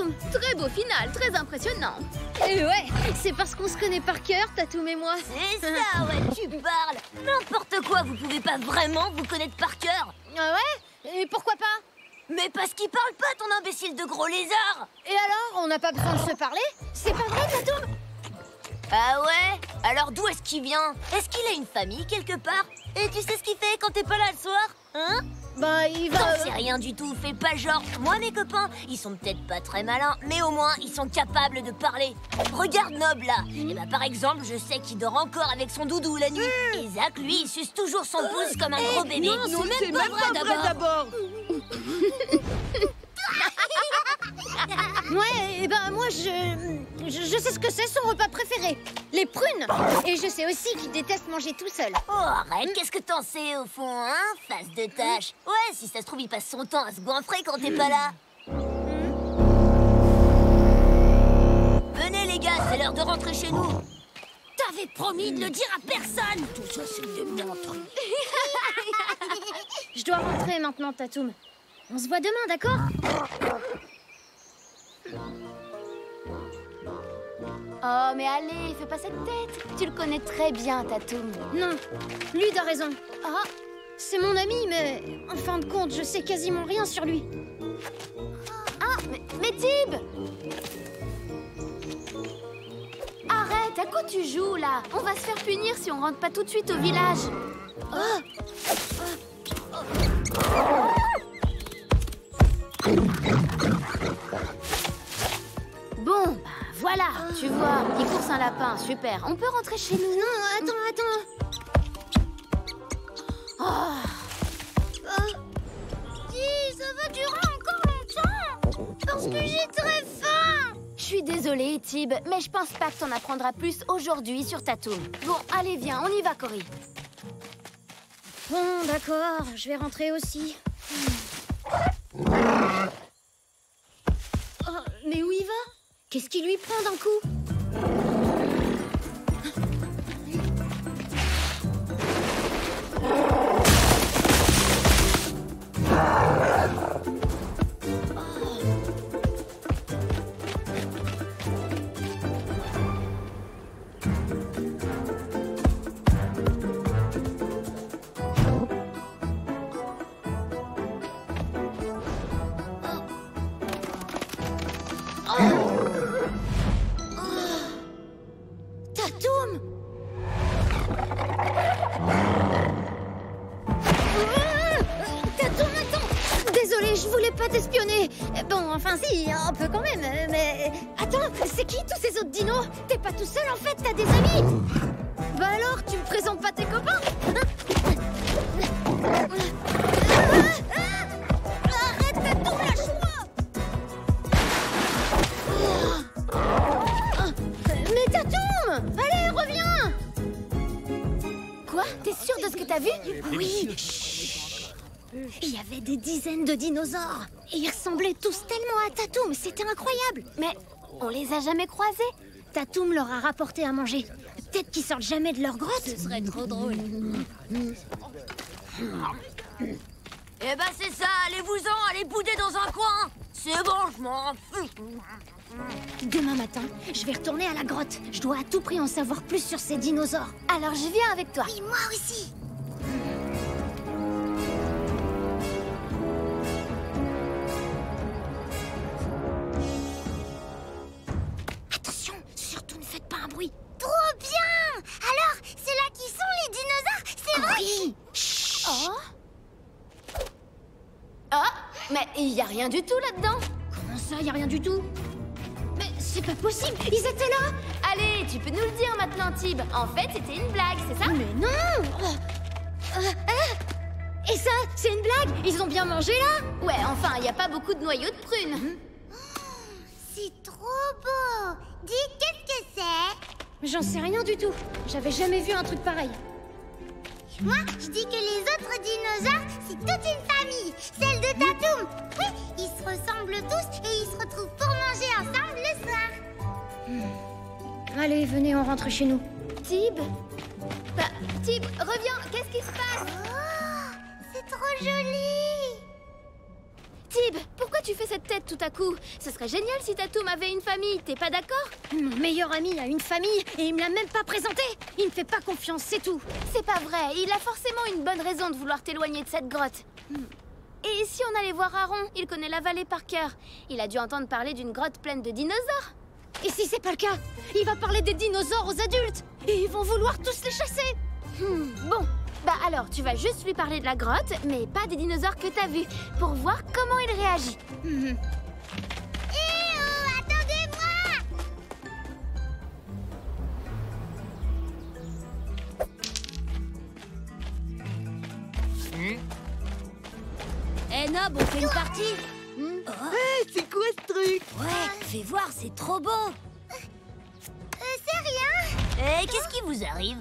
Tatoum. Très beau final, très impressionnant. Et ouais, c'est parce qu'on se connaît par cœur, Tatoum et moi. C'est ça, ouais, tu parles. N'importe quoi, vous pouvez pas vraiment vous connaître par cœur. Ah ouais? Et pourquoi pas? Mais parce qu'il parle pas, ton imbécile de gros lézard. Et alors, on n'a pas besoin de se parler? C'est pas vrai, Tatoum? Ah ouais? Alors d'où est-ce qu'il vient? Est-ce qu'il a une famille quelque part? Et tu sais ce qu'il fait quand t'es pas là le soir? Hein? Bah, il va... T'en sais rien du tout, fais pas genre. Moi, mes copains, ils sont peut-être pas très malins, mais au moins, ils sont capables de parler. Regarde Nob, là. Et bah, par exemple, je sais qu'il dort encore avec son doudou la nuit. Et Zach, lui, il suce toujours son pouce comme un gros bébé. Non, c'est même pas vrai d'abord. Ouais, et ben moi, je sais ce que c'est son repas préféré. Les prunes. Et je sais aussi qu'il déteste manger tout seul. Oh, arrête, qu'est-ce que t'en sais au fond, hein? Face de tâche. Ouais, si ça se trouve, il passe son temps à se goinfrer quand t'es pas là. Venez, les gars, c'est l'heure de rentrer chez nous. T'avais promis de le dire à personne. Tout ça, c'est des menteries. Je dois rentrer maintenant, Tatoum. On se voit demain, d'accord? Oh, mais allez, fais pas cette tête. Tu le connais très bien, Tatoum. Non, lui a raison. Ah, c'est mon ami, mais en fin de compte, je sais quasiment rien sur lui. Ah, mais Tib! Arrête, à quoi tu joues, là? On va se faire punir si on rentre pas tout de suite au village. Bon, bah voilà, tu vois, il course un lapin, super. On peut rentrer chez nous? Non, attends. Dis, ça va durer encore longtemps? Parce que j'ai très faim. Je suis désolée, Tib, mais je pense pas que t'en apprendras plus aujourd'hui sur Tatoum. Bon, allez, viens, on y va, Cory. Bon, d'accord, je vais rentrer aussi. Oh, mais où il va? Qu'est-ce qui lui prend d'un coup? Tatoum! Tatoum, attends! Désolée, je voulais pas t'espionner. Bon, enfin si, un peu quand même, mais... Attends, c'est qui tous ces autres dinos? T'es pas tout seul en fait, t'as des amis? Bah alors, tu me présentes pas tes copains? Arrête, Tatoum, lâche-moi! Mais Tatoum! Allez, reviens! Quoi? T'es sûr de ce que t'as vu? Oui. Il y avait des dizaines de dinosaures. Et ils ressemblaient tous tellement à Tatoum, c'était incroyable. Mais on les a jamais croisés. Tatoum leur a rapporté à manger. Peut-être qu'ils sortent jamais de leur grotte. Ce serait trop drôle. Eh ben c'est ça, allez-vous-en, allez bouder dans un coin. C'est bon, je m'en fous. Demain matin, je vais retourner à la grotte. Je dois à tout prix en savoir plus sur ces dinosaures. Alors je viens avec toi. Et moi aussi. Attention, surtout ne faites pas un bruit. Trop bien! Alors, c'est là qui sont les dinosaures, c'est vrai? Oui. Chut. Oh? Ah, mais il y a rien du tout là-dedans. Comment ça, y a rien du tout? Mais c'est pas possible, ils étaient là! Allez, tu peux nous le dire maintenant, Tib. En fait, c'était une blague, c'est ça? Mais non! Et ça, c'est une blague? Ils ont bien mangé là? Ouais, enfin, il n'y a pas beaucoup de noyaux de prunes. C'est trop beau! Dis, qu'est-ce que c'est? J'en sais rien du tout. J'avais jamais vu un truc pareil. Moi, je dis que les autres dinosaures, c'est toute une famille. Celle de Tatoum. Oui, ils se ressemblent tous et ils se retrouvent pour manger ensemble le soir. Allez, venez, on rentre chez nous. Tib? Bah, Tib, reviens, qu'est-ce qui se passe? Oh, c'est trop joli. Tib, pourquoi pourquoi tu fais cette tête tout à coup? Ce serait génial si Tatoum avait une famille, t'es pas d'accord? Mon meilleur ami a une famille et il me l'a même pas présenté. Il me fait pas confiance, c'est tout. C'est pas vrai, il a forcément une bonne raison de vouloir t'éloigner de cette grotte. Et si on allait voir Aaron? Il connaît la vallée par cœur. Il a dû entendre parler d'une grotte pleine de dinosaures. Et si c'est pas le cas? Il va parler des dinosaures aux adultes et ils vont vouloir tous les chasser. Bon, bah alors tu vas juste lui parler de la grotte, mais pas des dinosaures que t'as vus, pour voir comment il réagit. Eh oh, attendez-moi! Eh Nob, on fait une partie? C'est quoi ce truc? Ouais, fais voir, c'est trop beau. C'est rien. Eh, qu'est-ce qui vous arrive?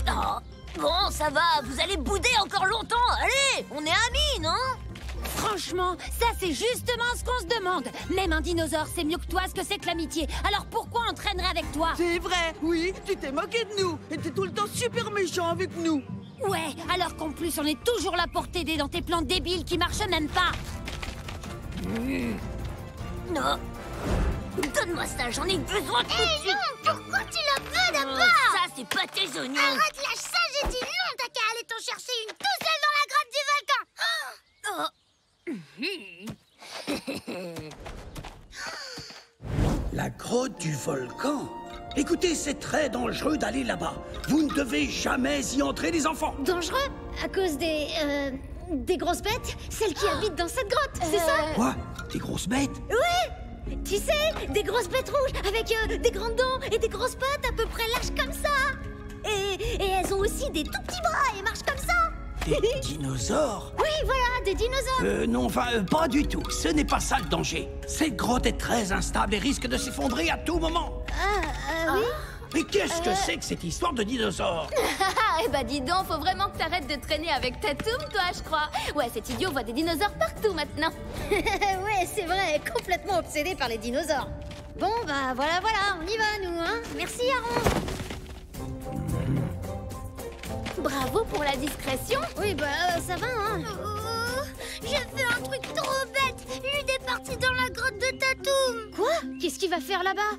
Oh, bon, ça va, vous allez bouder encore longtemps. Allez, on est amis, non? Franchement, ça c'est justement ce qu'on se demande. Même un dinosaure sait mieux que toi ce que c'est que l'amitié. Alors pourquoi on traînerait avec toi? C'est vrai, oui, tu t'es moqué de nous et t'es tout le temps super méchant avec nous. Ouais, alors qu'en plus on est toujours là pour t'aider dans tes plans débiles qui marchent même pas. Non. Donne-moi ça, j'en ai besoin tout de suite. Non, pourquoi tu l'as pas d'abord? Ça, c'est pas tes oignons. Arrête, lâche ça, j'ai dit non. T'as qu'à aller t'en chercher une tout seul dans la grotte du volcan. La grotte du volcan? Écoutez, c'est très dangereux d'aller là-bas. Vous ne devez jamais y entrer, les enfants. Dangereux? À cause des grosses bêtes? Celles qui habitent dans cette grotte, c'est ça? Quoi? Des grosses bêtes? Ouais! Tu sais, des grosses bêtes rouges avec des grandes dents et des grosses pattes à peu près larges comme ça. Et elles ont aussi des tout petits bras et marchent comme ça. Des dinosaures? Oui, voilà, des dinosaures. Non, enfin, pas du tout. Ce n'est pas ça le danger. Cette grotte est très instable et risque de s'effondrer à tout moment. Oui? Mais qu'est-ce que c'est que cette histoire de dinosaures? Eh bah dis donc, faut vraiment que t'arrêtes de traîner avec Tatoum, toi, je crois. Ouais, cet idiot voit des dinosaures partout maintenant. Ouais, c'est vrai, complètement obsédé par les dinosaures. Bon, bah voilà, on y va, nous, hein. Merci, Aaron. Bravo pour la discrétion. Oui, bah ça va, hein. J'ai fait un truc trop bête. Lude est parti dans la grotte de Tatoum. Quoi? Qu'est-ce qu'il va faire là-bas?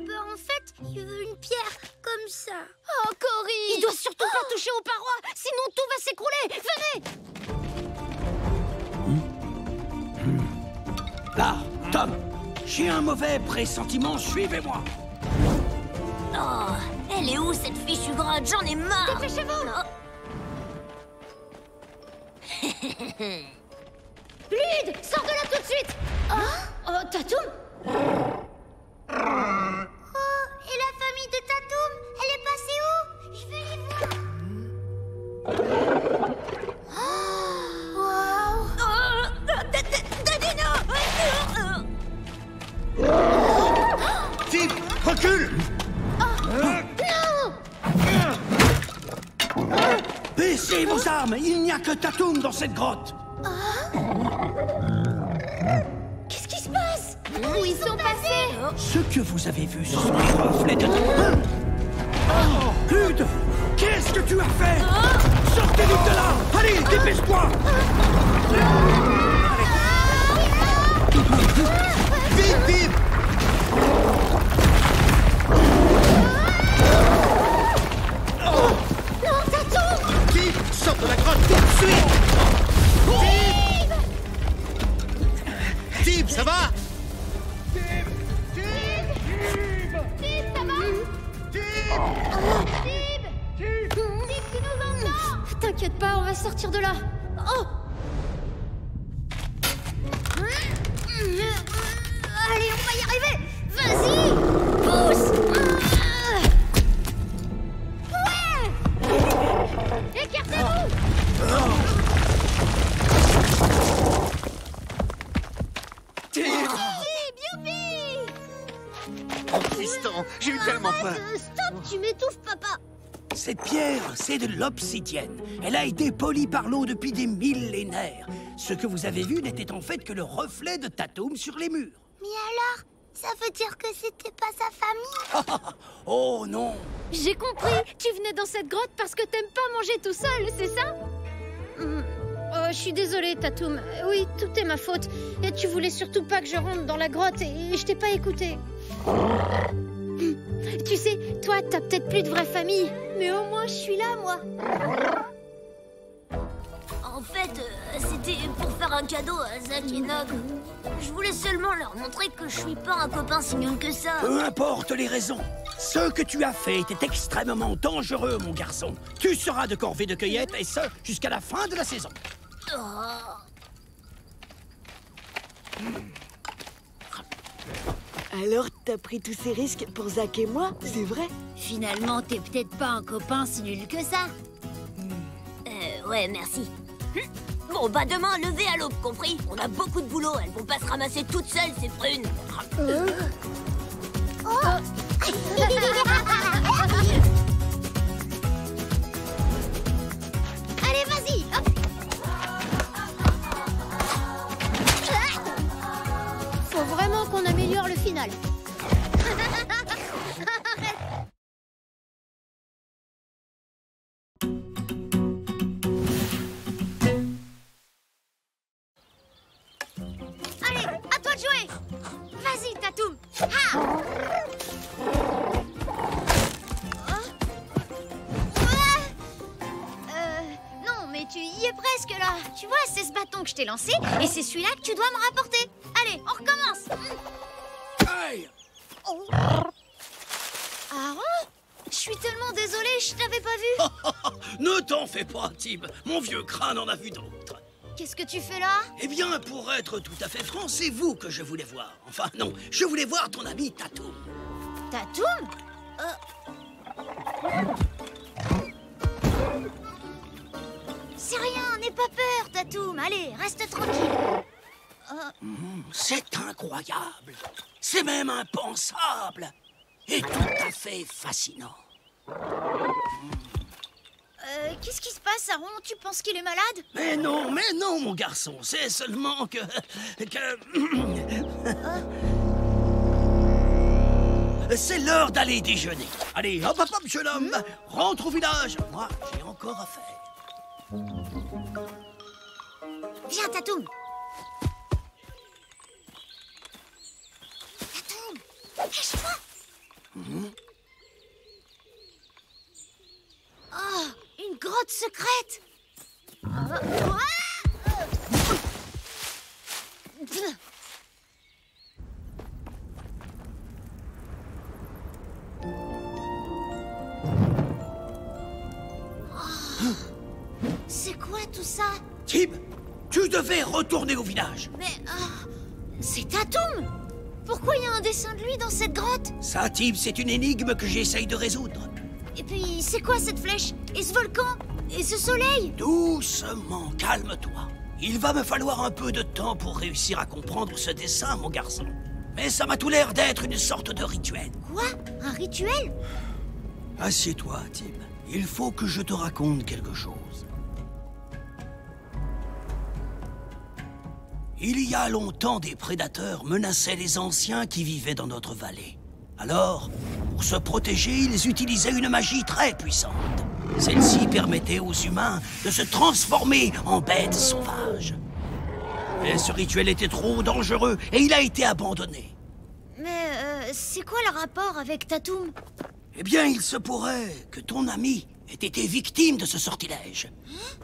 En fait, il veut une pierre comme ça. Oh, Cory! Il doit surtout pas toucher aux parois, sinon tout va s'écrouler. Venez! Là, Tom, j'ai un mauvais pressentiment, suivez-moi. Oh, elle est où cette fichue grotte? J'en ai marre. Dépêchez-vous! Lude, sors de là tout de suite! Oh, Tatoum? Oh, et la famille de Tatoum, elle est passée où? Je vais les voir. Tip, recule! Baissez vos armes, il n'y a que Tatoum dans cette grotte. Qu'est-ce qui se passe? Où ils sont passés? Ce que vous avez vu, ce sont les reflets de... Lude, qu'est-ce que tu as fait? Sortez vite de là! Allez, dépêche-toi! Vite, vite! Non, Tatoum! Tip, sors de la grotte tout de suite! Tip, ça va? T'inquiète pas, on va sortir de là. Oh! Allez, on va y arriver! Vas-y! Pousse! Ouais! Écartez-vous! Oh, Tristan, j'ai eu tellement peur. Stop, tu m'étouffes, papa! Cette pierre, c'est de l'obsidienne. Elle a été polie par l'eau depuis des millénaires. Ce que vous avez vu n'était en fait que le reflet de Tatoum sur les murs. Mais alors, ça veut dire que c'était pas sa famille? Oh non! J'ai compris. Tu venais dans cette grotte parce que t'aimes pas manger tout seul, c'est ça? Je suis désolée, Tatoum. Oui, tout est ma faute. Et tu voulais surtout pas que je rentre dans la grotte et je t'ai pas écouté. Tu sais, toi, t'as peut-être plus de vraie famille. Mais au moins, je suis là, moi. En fait, c'était pour faire un cadeau à Zach et Nog. Je voulais seulement leur montrer que je suis pas un copain si nul que ça. Peu importe les raisons. Ce que tu as fait était extrêmement dangereux, mon garçon. Tu seras de corvée de cueillette, et ce, jusqu'à la fin de la saison. Alors, t'as pris tous ces risques pour Zach et moi, c'est vrai? Finalement, t'es peut-être pas un copain si nul que ça. Ouais, merci. Bon, bah demain, levez à l'aube, compris? On a beaucoup de boulot, elles vont pas se ramasser toutes seules, ces prunes. Allez, vas-y, hop. Faut vraiment qu'on améliore le final. Allez, à toi de jouer. Vas-y, Tatoum. Non, mais tu y es presque là. Tu vois, c'est ce bâton que je t'ai lancé et c'est celui-là que tu dois me rapporter. Allez, on recommence. Aïe! Aaron, je suis tellement désolée, je t'avais pas vu. Ne t'en fais pas, Tib. Mon vieux crâne en a vu d'autres. Qu'est-ce que tu fais là? Eh bien, pour être tout à fait franc, c'est vous que je voulais voir. Enfin, non, je voulais voir ton ami Tatoum. Tatoum? C'est rien, n'aie pas peur, Tatoum. Allez, reste tranquille. C'est incroyable. C'est même impensable. Et tout à fait fascinant. Qu'est-ce qui se passe, Aaron? Tu penses qu'il est malade? Mais non, mon garçon. C'est seulement que... C'est l'heure d'aller déjeuner. Allez, hop, hop, hop, jeune homme. Rentre au village. Moi, j'ai encore à faire. Viens, Tatoum. Tatoum, lâche-toi. Oh, une grotte secrète. C'est quoi tout ça? Tib, tu devais retourner au village. Mais c'est Tatoum. Pourquoi il y a un dessin de lui dans cette grotte? Ça, Tib, c'est une énigme que j'essaye de résoudre. Et puis, c'est quoi cette flèche? Et ce volcan? Et ce soleil? Doucement, calme-toi. Il va me falloir un peu de temps pour réussir à comprendre ce dessin, mon garçon. Mais ça m'a tout l'air d'être une sorte de rituel. Quoi? Un rituel? Assieds-toi, Tim. Il faut que je te raconte quelque chose. Il y a longtemps, des prédateurs menaçaient les anciens qui vivaient dans notre vallée. Alors, pour se protéger, ils utilisaient une magie très puissante. Celle-ci permettait aux humains de se transformer en bêtes sauvages. Mais ce rituel était trop dangereux et il a été abandonné. Mais c'est quoi le rapport avec Tatoum? Eh bien, il se pourrait que ton ami ait été victime de ce sortilège.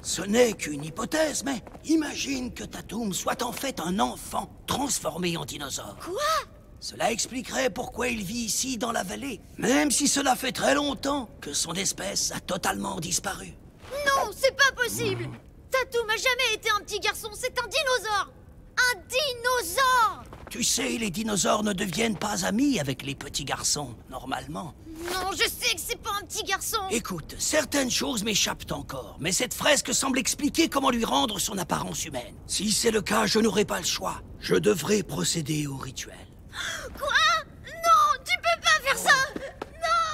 Ce n'est qu'une hypothèse, mais imagine que Tatoum soit en fait un enfant transformé en dinosaure. Quoi? Cela expliquerait pourquoi il vit ici dans la vallée, même si cela fait très longtemps que son espèce a totalement disparu. Non, c'est pas possible! Tatoum a jamais été un petit garçon, c'est un dinosaure! Un dinosaure! Tu sais, les dinosaures ne deviennent pas amis avec les petits garçons, normalement. Non, je sais que c'est pas un petit garçon! Écoute, certaines choses m'échappent encore, mais cette fresque semble expliquer comment lui rendre son apparence humaine. Si c'est le cas, je n'aurai pas le choix. Je devrais procéder au rituel. Quoi? Non, tu peux pas faire ça! Non!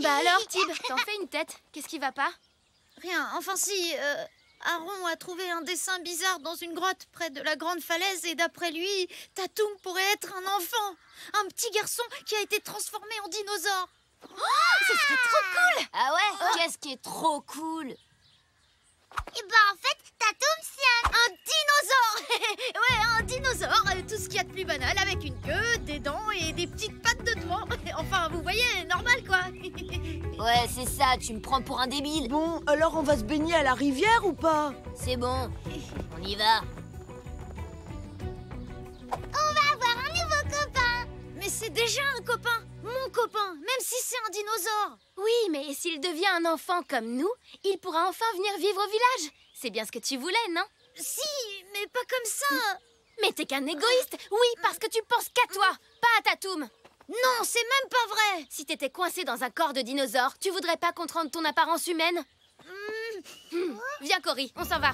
Bah alors, Tib, t'en fais une tête. Qu'est-ce qui va pas? Rien, enfin si, Aaron a trouvé un dessin bizarre dans une grotte près de la grande falaise et d'après lui, Tatoum pourrait être un enfant. Un petit garçon qui a été transformé en dinosaure. Ce serait trop cool! Ah ouais? Qu'est-ce qui est trop cool? Et en fait, Tatoum, c'est un dinosaure. Ouais, un dinosaure, tout ce qu'il y a de plus banal, avec une queue, des dents et des petites pattes de devant. Enfin, vous voyez, normal quoi. Ouais, c'est ça, tu me prends pour un débile. Bon, alors on va se baigner à la rivière ou pas? C'est bon, on y va. On va avoir un nouveau copain. Mais c'est déjà un copain, mon copain, même si c'est un dinosaure. Oui, mais s'il devient un enfant comme nous, il pourra enfin venir vivre au village. C'est bien ce que tu voulais, non? Si, mais pas comme ça. Mais t'es qu'un égoïste. Oui, parce que tu penses qu'à toi, pas à Tatoum. Non, c'est même pas vrai. Si t'étais coincé dans un corps de dinosaure, tu voudrais pas qu'on te rende ton apparence humaine? Viens, Cory, on s'en va.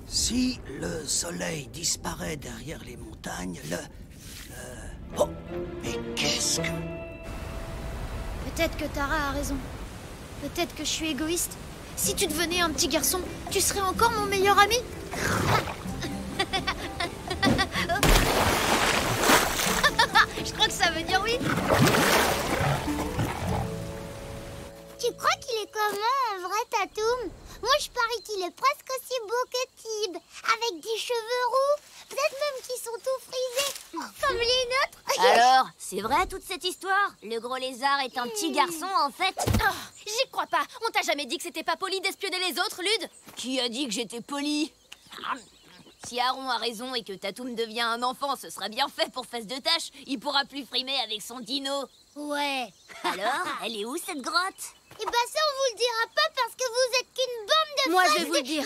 Si le soleil disparaît derrière les montagnes, Oh, mais qu'est-ce que... Peut-être que Tara a raison. Peut-être que je suis égoïste. Si tu devenais un petit garçon, tu serais encore mon meilleur ami. Je crois que ça veut dire oui. Tu crois qu'il est comment en vrai, Tatoum? Moi, je parie qu'il est presque aussi beau que Tib, avec des cheveux roux, peut-être même qu'ils sont tout frisés, comme les nôtres. Alors, c'est vrai toute cette histoire? Le gros lézard est un petit garçon en fait? Oh, j'y crois pas. On t'a jamais dit que c'était pas poli d'espionner les autres, Lude? Qui a dit que j'étais poli? Si Aaron a raison et que Tatoum devient un enfant, ce sera bien fait pour Fesse de Tâche. Il pourra plus frimer avec son dino. Ouais. Alors, elle est où cette grotte? Et ça, on vous le dira pas parce que vous êtes qu'une bande de Moi, je fraises vais vous le dire.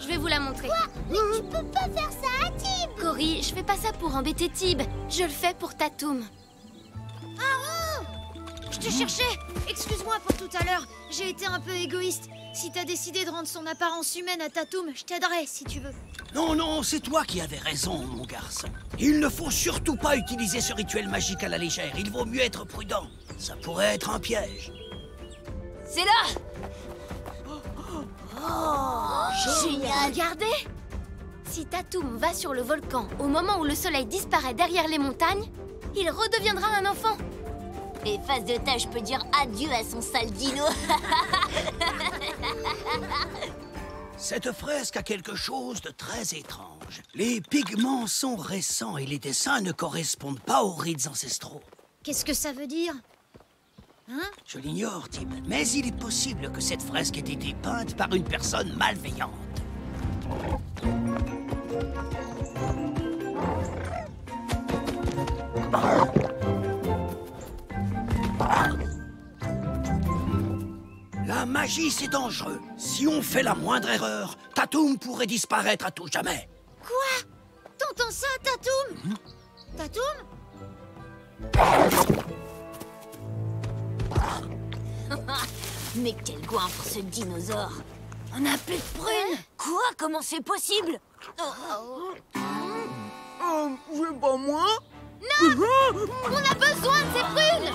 Je vais vous la montrer. Mais tu peux pas faire ça à Tib. Cory, je fais pas ça pour embêter Tib. Je le fais pour Tatoum. Je te cherchais. Excuse-moi pour tout à l'heure. J'ai été un peu égoïste. Si t'as décidé de rendre son apparence humaine à Tatoum, je t'aiderai si tu veux. Non, non, c'est toi qui avais raison, mon garçon. Il ne faut surtout pas utiliser ce rituel magique à la légère. Il vaut mieux être prudent. Ça pourrait être un piège. C'est là! Génial! Regardez! Si Tatoum va sur le volcan au moment où le soleil disparaît derrière les montagnes, il redeviendra un enfant. Et Face de Tâche peut dire adieu à son sale dino. Cette fresque a quelque chose de très étrange. Les pigments sont récents et les dessins ne correspondent pas aux rites ancestraux. Qu'est-ce que ça veut dire? Je l'ignore, Tib, mais il est possible que cette fresque ait été peinte par une personne malveillante. La magie, c'est dangereux. Si on fait la moindre erreur, Tatoum pourrait disparaître à tout jamais. Quoi? T'entends ça, Tatoum? Tatoum? Mais quel goinfre ce dinosaure! On n'a plus de prunes. Quoi? Comment c'est possible? Je sais pas moi. On a besoin de ces prunes!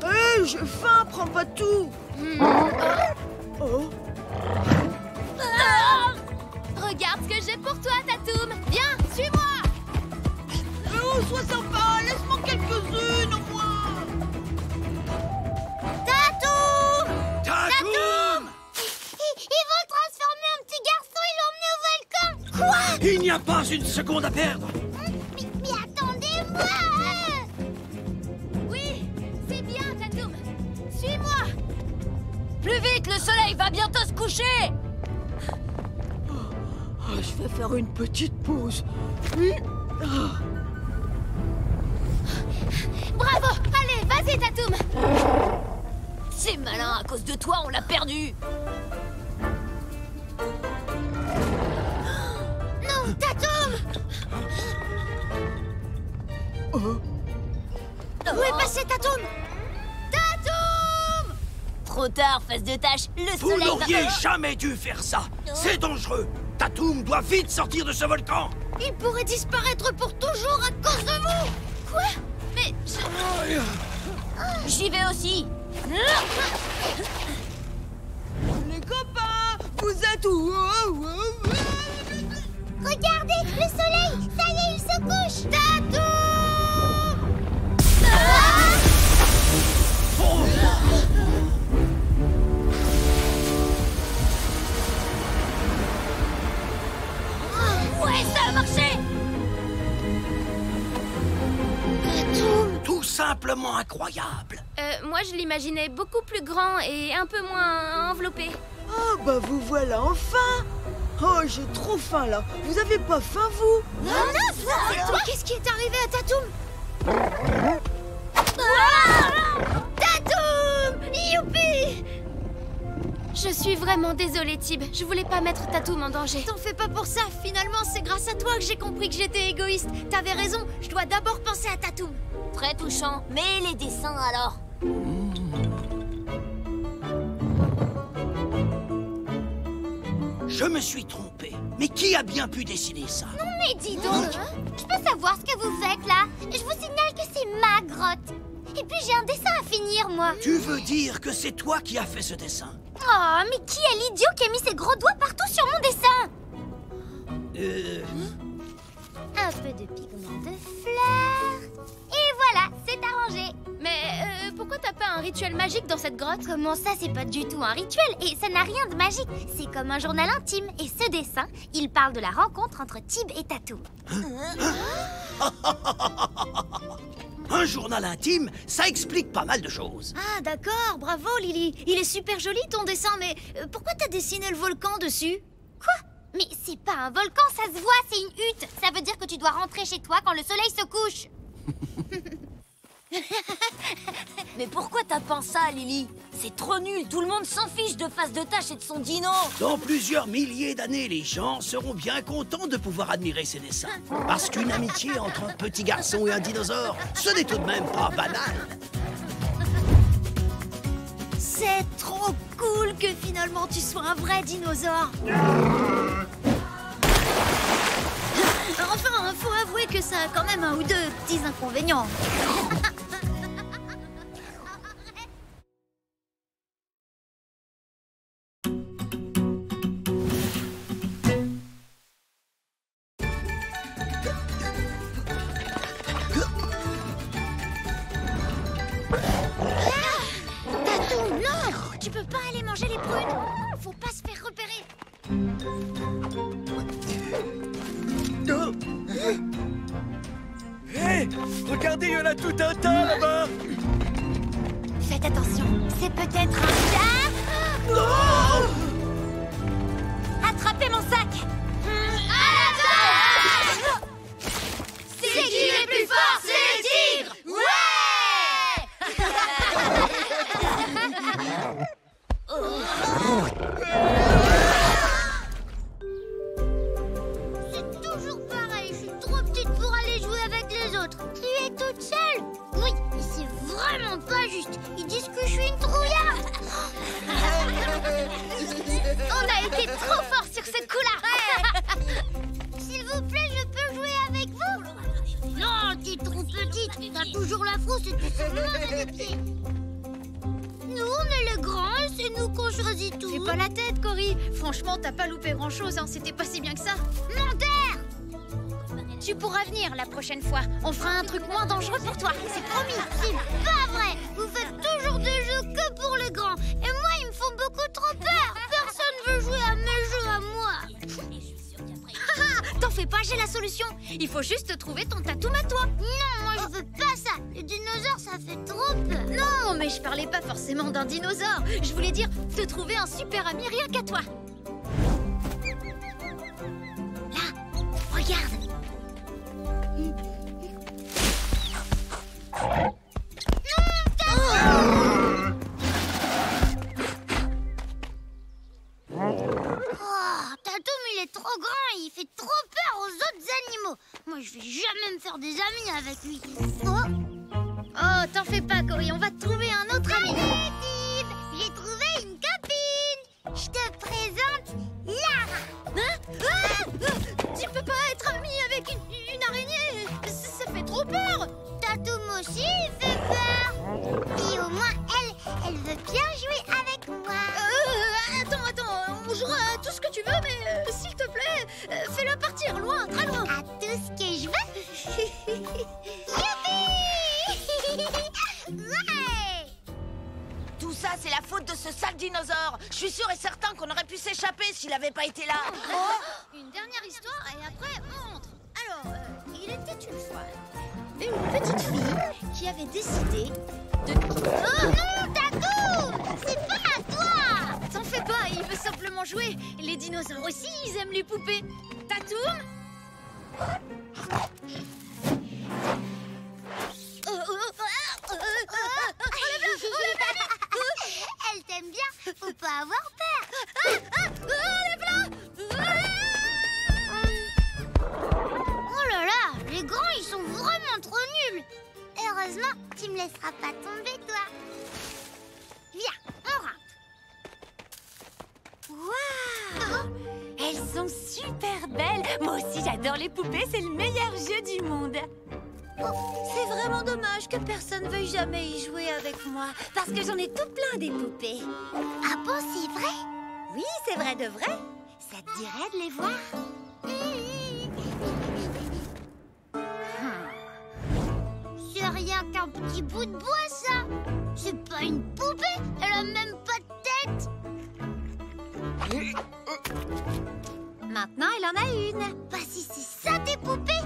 Hé, j'ai faim, prends pas tout. Regarde ce que j'ai pour toi, Tatoum! Viens, suis-moi! Oh, sois sympa, laisse-moi quelques-unes au moins. Tatoum! Tatoum! Ils vont le transformer en petit garçon et l'emmener au volcan. Quoi? Il n'y a pas une seconde à perdre. Mais attendez-moi. Oui, c'est bien, Tatoum! Suis-moi! Plus vite, le soleil va bientôt se coucher! Je vais faire une petite pause. Bravo! Allez, vas-y, Tatoum! C'est malin, à cause de toi, on l'a perdu! Non, Tatoum! Où est passé Tatoum? Tatoum! Trop tard, face de tâche, le Vous soleil n'auriez va... jamais dû faire ça. C'est dangereux. Tatoum doit vite sortir de ce volcan. Il pourrait disparaître pour toujours à cause de vous. Quoi? Mais J'y vais aussi. Les copains, vous êtes où? Regardez, le soleil! Ça y est, il se couche! Tatou! Ouais, ça a marché. Tout simplement incroyable. moi, je l'imaginais beaucoup plus grand et un peu moins enveloppé. Ah bah vous voilà enfin. Oh, j'ai trop faim là. Vous avez pas faim, vous? Non, qu'est-ce qui est arrivé à Tatoum? Tatoum! Youpi! Je suis vraiment désolée, Tib. Je voulais pas mettre Tatoum en danger. T'en fais pas pour ça. Finalement, c'est grâce à toi que j'ai compris que j'étais égoïste. T'avais raison, je dois d'abord penser à Tatoum. Très touchant. Mais les dessins alors? Je me suis trompé. Mais qui a bien pu dessiner ça? Mais dis donc! Je peux savoir ce que vous faites là? Je vous signale que c'est ma grotte. Et puis j'ai un dessin à finir, moi. Tu veux dire que c'est toi qui as fait ce dessin? Oh, mais qui est l'idiot qui a mis ses gros doigts partout sur mon dessin? Un peu de pigment de fleurs. Et voilà, c'est arrangé. Mais pourquoi t'as pas un rituel magique dans cette grotte? Comment ça, c'est pas du tout un rituel et ça n'a rien de magique. C'est comme un journal intime. Et ce dessin, il parle de la rencontre entre Tib et Tatoum. Un journal intime, ça explique pas mal de choses. Ah, d'accord, bravo Lily. Il est super joli ton dessin, mais pourquoi t'as dessiné le volcan dessus? Quoi? Mais c'est pas un volcan, ça se voit, c'est une hutte. Ça veut dire que tu dois rentrer chez toi quand le soleil se couche. Mais pourquoi t'as peint ça, Lily? C'est trop nul, tout le monde s'en fiche de face de tâche et de son dino. Dans plusieurs milliers d'années, les gens seront bien contents de pouvoir admirer ces dessins. Parce qu'une amitié entre un petit garçon et un dinosaure, ce n'est tout de même pas banal. C'est trop cool que finalement tu sois un vrai dinosaure. Enfin, faut avouer que ça a quand même un ou deux petits inconvénients. Tatoum, non! Tu peux pas aller manger les prunes. Faut pas se faire repérer. Hé! Regardez, il y en a tout un tas là-bas! Faites attention, c'est peut-être un chat. Non! Attrapez mon sac. C'est qui les plus forts? C'est les tigres! C'est toujours pareil, je suis trop petite pour aller jouer avec les autres. Tu es toute seule? Oui, mais c'est vraiment pas juste. Ils disent que je suis une trouillarde. On a été trop fort sur ce coup-là. S'il vous plaît, je peux jouer avec vous? Non, t'es trop petite. T'as toujours la frousse et tu sais manger des pieds. Nous, on est les grands et c'est nous qu'on choisit tout. Fais pas la tête, Cory. Franchement, t'as pas loupé grand-chose, hein. C'était pas si bien que ça. Menteur! Tu pourras venir la prochaine fois. On fera un truc moins dangereux pour toi. C'est promis. C'est pas vrai! Vous faites toujours des jeux que pour les grands. Et moi, ils me font beaucoup trop peur. Personne veut jouer à mes jeux à moi. T'en fais pas, j'ai la solution. Il faut juste trouver ton Tatoum à toi. Non, moi, je veux pas ça. Les dinosaures, ça fait trop peur. Non, mais je parlais pas forcément d'un dinosaure. Je voulais dire te trouver un super ami rien qu'à toi. Là, regarde. Oh, Tatoum, il est trop grand et il fait trop peur aux autres animaux. Moi, je vais jamais me faire des amis avec lui. Oh, t'en fais pas, Cory. On va te trouver un autre ami. Allez, Tib, j'ai trouvé faute de ce sale dinosaure. Je suis sûr et certain qu'on aurait pu s'échapper s'il avait pas été là. Une dernière histoire et après on rentre. Alors, il était une fois une petite fille qui avait décidé de... Oh non, Tatou! C'est pas à toi! T'en fais pas, il veut simplement jouer. Les dinosaures aussi, ils aiment les poupées. Tatoum? Elle t'aime bien, faut pas avoir peur. Oh là là, les grands ils sont vraiment trop nuls. Heureusement, tu me laisseras pas tomber toi. Viens, on rentre. Waouh! Elles sont super belles. Moi aussi, j'adore les poupées. C'est le meilleur jeu du monde. C'est vraiment dommage que personne veuille jamais y jouer avec moi. Parce que j'en ai tout plein des poupées. Ah bon, c'est vrai? Oui, c'est vrai de vrai. Ça te dirait de les voir? C'est rien qu'un petit bout de bois, ça. C'est pas une poupée. Elle a même pas de tête. Maintenant, elle en a une. Bah si c'est ça tes poupées,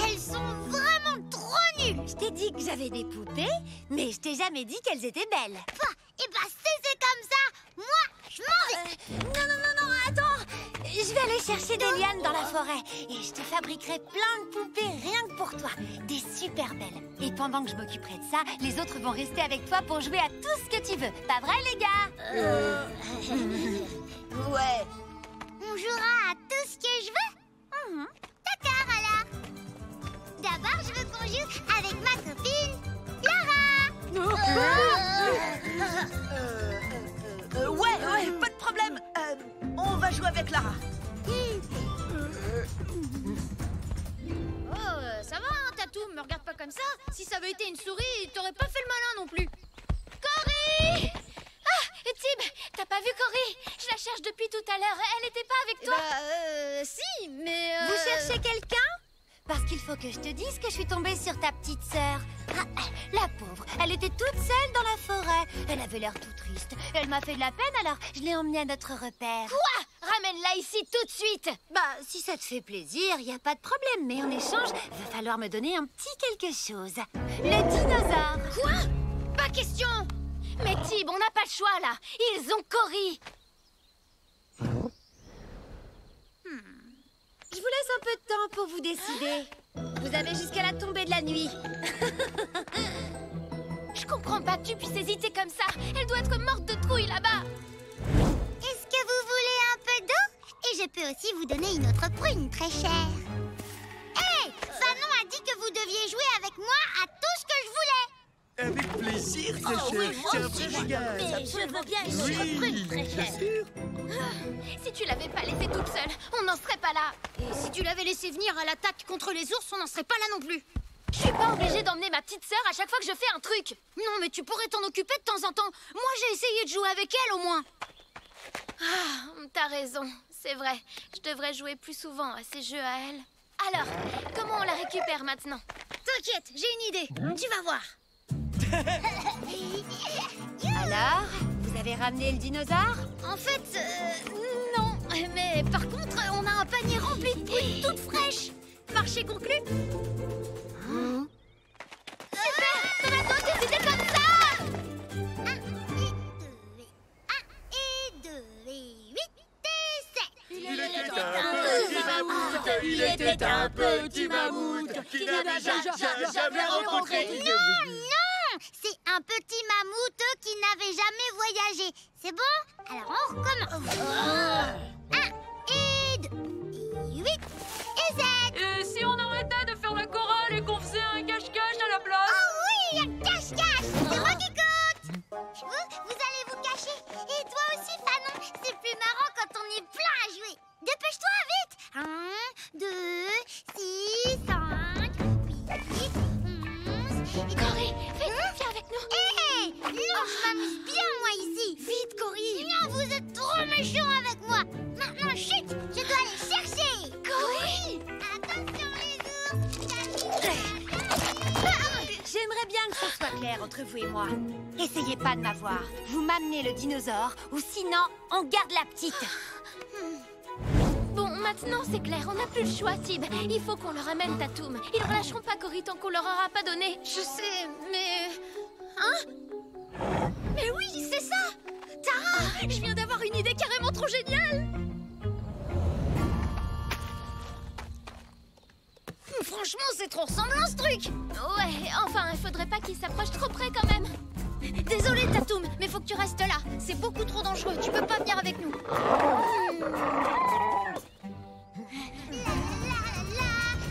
elles sont vraiment trop nulles. Je t'ai dit que j'avais des poupées, mais je t'ai jamais dit qu'elles étaient belles. Bah, et bah si c'est comme ça, moi, je m'en vais. Non, attends. Je vais aller chercher des lianes dans la forêt. Et je te fabriquerai plein de poupées rien que pour toi. Des super belles. Et pendant que je m'occuperai de ça, les autres vont rester avec toi pour jouer à tout ce que tu veux. Pas vrai, les gars? Ouais. On jouera à tout ce que je veux. D'accord alors. D'abord, je veux qu'on joue avec ma copine, Lara. Ouais, pas de problème. On va jouer avec Lara. Oh, ça va, hein, Tatou, me regarde pas comme ça. Si ça avait été une souris, t'aurais pas fait le malin non plus. Cory! Ah, Tib, t'as pas vu Cory? Je la cherche depuis tout à l'heure. Elle était pas avec toi? Si, mais... Vous cherchez quelqu'un? Parce qu'il faut que je te dise que je suis tombée sur ta petite sœur. Ah, la pauvre, elle était toute seule dans la forêt. Elle avait l'air tout triste. Elle m'a fait de la peine, alors je l'ai emmenée à notre repère. Quoi? Ramène-la ici tout de suite! Bah, si ça te fait plaisir, y a pas de problème. Mais en échange, va falloir me donner un petit quelque chose. Le dinosaure. Quoi? Pas question! Mais Tib, on n'a pas le choix là. Ils ont Cory. Je vous laisse un peu de temps pour vous décider. Vous avez jusqu'à la tombée de la nuit. Je comprends pas que tu puisses hésiter comme ça. Elle doit être morte de trouille là-bas. Est-ce que vous voulez un peu d'eau? Et je peux aussi vous donner une autre prune très chère. Hé! Fanon a dit que vous deviez jouer avec moi à tout ce que je voulais. Avec plaisir, très cher. C'est un vrai régal. Mais je veux bien une Oui, prune très bien chère. sûr. Si tu l'avais pas laissée toute seule, on n'en serait pas là. Et si tu l'avais laissé venir à l'attaque contre les ours, on n'en serait pas là non plus. Je suis pas obligée d'emmener ma petite sœur à chaque fois que je fais un truc. Non, mais tu pourrais t'en occuper de temps en temps. Moi, j'ai essayé de jouer avec elle, au moins. Ah, t'as raison, c'est vrai. Je devrais jouer plus souvent à ces jeux à elle. Alors, comment on la récupère maintenant? T'inquiète, j'ai une idée. Tu vas voir. Alors, vous avez ramené le dinosaure? En fait, non. Mais par contre, on a un panier rempli de prunes toutes fraîches. Marché conclu. Super! Ça va toi décider comme ça! 1 et 2 et 8 et 7. Il était un petit mammouth qui n'avait jamais rencontré. Non, c'est un petit mammouth qui n'avait jamais voyagé. C'est bon? Alors on recommence. 1 et 2 et 8 et 7. Et si on arrêtait de faire la chorale et qu'on faisait un cache-cache à la place? Oh oui, un cache-cache. C'est moi qui compte. Vous allez vous cacher. Et toi aussi, Fanon. C'est plus marrant quand on est plein à jouer. Dépêche-toi, vite. 1, 2, 6, 5, 8, 11... Cory, vite, viens avec nous. Hé, non, je m'amuse bien, moi, ici. Vite, Cory. Non, vous êtes trop méchants avec moi. Maintenant, chut, je dois aller chercher. Cory! Attention, les ours. J'aimerais bien que ce soit clair entre vous et moi. Essayez pas de m'avoir. Vous m'amenez le dinosaure, ou sinon, on garde la petite. Bon, maintenant c'est clair, on n'a plus le choix, Tib. Il faut qu'on leur amène Tatoum. Ils relâcheront pas Cory tant qu'on leur aura pas donné. Je sais, mais... Hein? Mais oui, c'est ça! Tara, je viens d'avoir une idée carrément trop géniale! Franchement, c'est trop ressemblant ce truc! Ouais, enfin, il faudrait pas qu'ils s'approchent trop près quand même. Désolée, Tatoum, mais faut que tu restes là. C'est beaucoup trop dangereux, tu peux pas venir avec nous.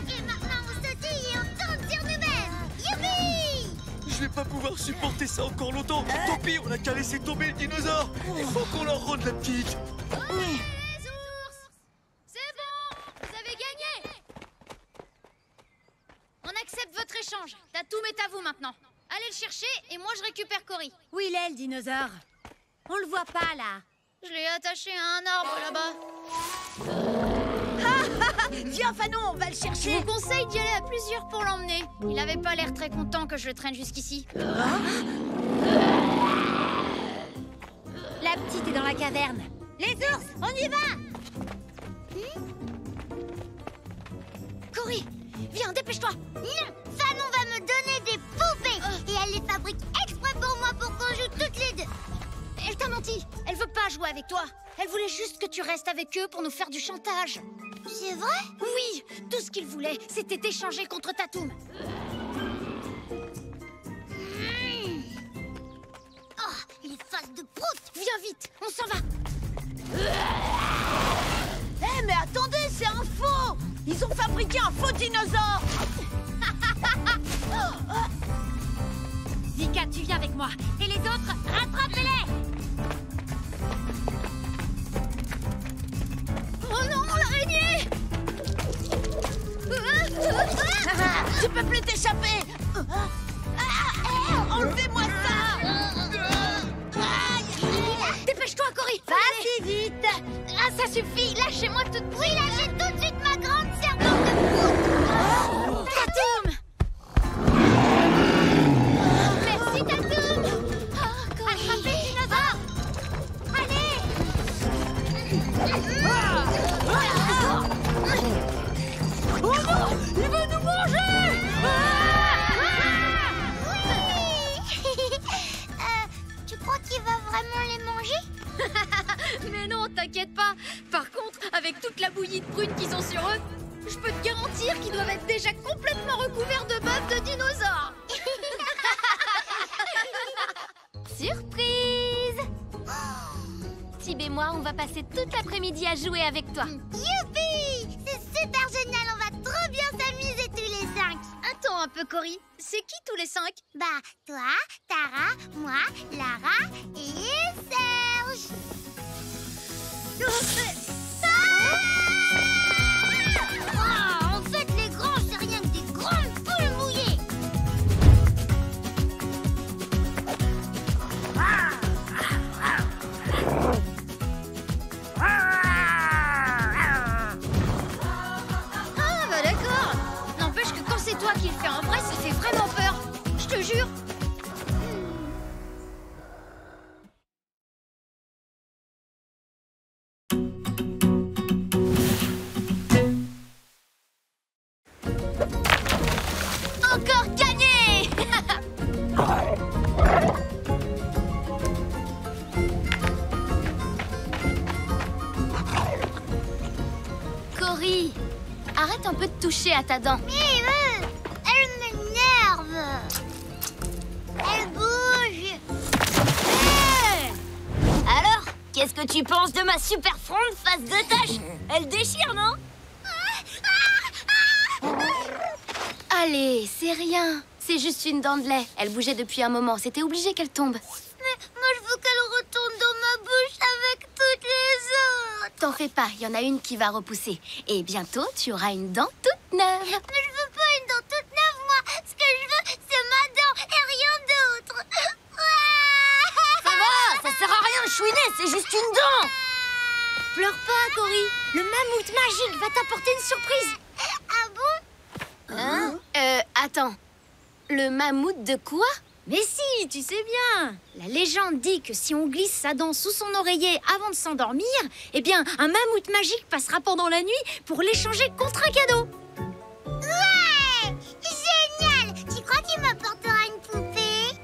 Et maintenant, on sautille et on tourne sur nous-mêmes! Youpi! Je vais pas pouvoir supporter ça encore longtemps. Tant pis, on a qu'à laisser tomber le dinosaure. Il faut qu'on leur rende la petite. Les ours! C'est bon! Vous avez gagné! On accepte votre échange. Tatoum est à vous maintenant. Allez le chercher et moi je récupère Cory. Où il est, le dinosaure? On le voit pas, là. Je l'ai attaché à un arbre là-bas. Viens, Fanon, on va le Je chercher. vous conseille d'y aller à plusieurs pour l'emmener. Il avait pas l'air très content que je le traîne jusqu'ici. La petite est dans la caverne. Les ours, on y va! Cory, viens, dépêche-toi. Non, Fanon va me donner des poupées. Et elle les fabrique exprès pour moi pour qu'on joue toutes les deux. Elle t'a menti. Elle veut pas jouer avec toi. Elle voulait juste que tu restes avec eux pour nous faire du chantage. C'est vrai? Oui, tout ce qu'ils voulaient, c'était t'échanger contre Tatoum. Oh, les faces de prout. Viens vite, on s'en va. Eh, mais attendez, c'est un faux! Ils ont fabriqué un faux dinosaure! Vika, tu viens avec moi. Et les autres, rattrapez-les! Oh non, l'araignée! Tu peux plus t'échapper! Enlevez-moi ça! Dépêche-toi, Cory! Vas-y, vite! Ah, ça suffit! Lâchez-moi tout... Oui, lâchez tout de suite ma grande serpente de prout! Tatoum! Merci, Tatoum! Attrapez le dinosaure! Allez! Oh non! Il veut nous manger! Tu crois qu'il va vraiment les manger? Mais non, t'inquiète pas. Par contre, avec toute la bouillie de prunes qui sont sur eux, je peux te garantir qu'ils doivent être déjà complètement recouverts de bœufs de dinosaures. Surprise! Tib et moi, on va passer toute l'après-midi à jouer avec toi. Youpi! C'est super génial, on va trop bien s'amuser tous les 5. Attends un peu, Cory. C'est qui tous les 5? Bah, toi, Tara, moi, Lara et Serge. En fait, les grands, c'est rien que des grandes poules mouillées. Ah, bah d'accord. N'empêche que quand c'est toi qui le fais en vrai, ça fait vraiment peur. Je te jure. Encore gagné! Cory, arrête un peu de toucher à ta dent. Mais elle m'énerve. Elle bouge. Alors, qu'est-ce que tu penses de ma super fronde face de tâche? Elle déchire, non? Allez, c'est rien. C'est juste une dent de lait. Elle bougeait depuis un moment. C'était obligé qu'elle tombe. Mais moi, je veux qu'elle retourne dans ma bouche avec toutes les autres. T'en fais pas, il y en a une qui va repousser. Et bientôt, tu auras une dent toute neuve. Mais je veux pas une dent toute neuve, moi. Ce que je veux, c'est ma dent et rien d'autre. Ça va, ça sert à rien de chouiner, c'est juste une dent. Pleure pas, Cory. Le mammouth magique va t'apporter une surprise. Ah bon? Attends. Le mammouth de quoi? Mais si, tu sais bien. La légende dit que si on glisse sa dent sous son oreiller avant de s'endormir, eh bien, un mammouth magique passera pendant la nuit pour l'échanger contre un cadeau. Ouais! Génial! Tu crois qu'il m'apportera une poupée?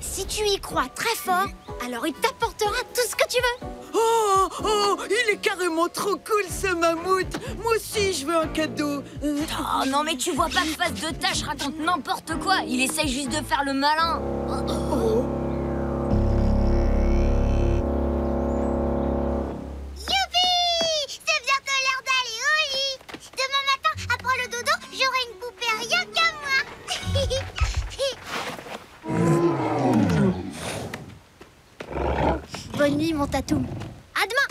Si tu y crois très fort, alors il t'apportera tout ce que tu veux. Oh, il est carrément trop cool ce mammouth. Moi aussi, je veux un cadeau. Oh non, mais tu vois pas que face de tâche raconte n'importe quoi. Il essaye juste de faire le malin. Youpi! C'est bientôt l'heure d'aller au lit. Demain matin, après le dodo, j'aurai une poupée rien qu'à moi. Bonne nuit, mon Tatoum. À demain.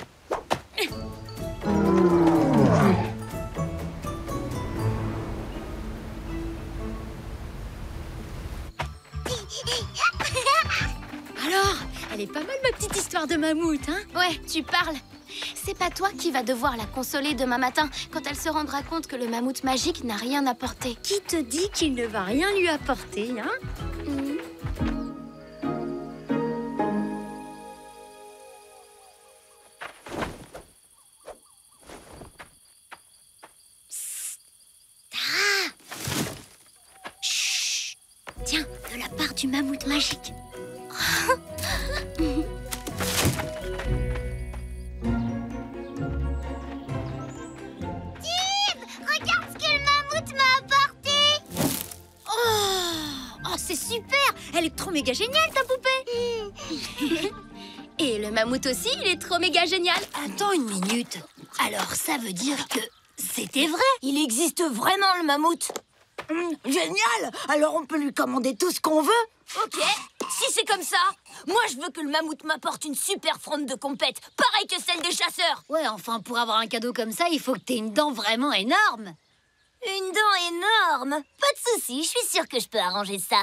Alors, elle est pas mal ma petite histoire de mammouth, hein? Ouais, tu parles. C'est pas toi qui vas devoir la consoler demain matin quand elle se rendra compte que le mammouth magique n'a rien apporté. Qui te dit qu'il ne va rien lui apporter, hein? Tiens, de la part du mammouth magique. Tib, regarde ce que le mammouth m'a apporté. Oh, c'est super! Elle est trop méga géniale, ta poupée! Et le mammouth aussi, il est trop méga génial. Attends une minute. Alors ça veut dire que c'était vrai? Il existe vraiment le mammouth. Génial! Alors on peut lui commander tout ce qu'on veut? Ok, si c'est comme ça, moi je veux que le mammouth m'apporte une super fronde de compète, pareil que celle des chasseurs. Ouais, enfin pour avoir un cadeau comme ça, il faut que t'aies une dent vraiment énorme. Une dent énorme. Pas de souci, je suis sûre que je peux arranger ça.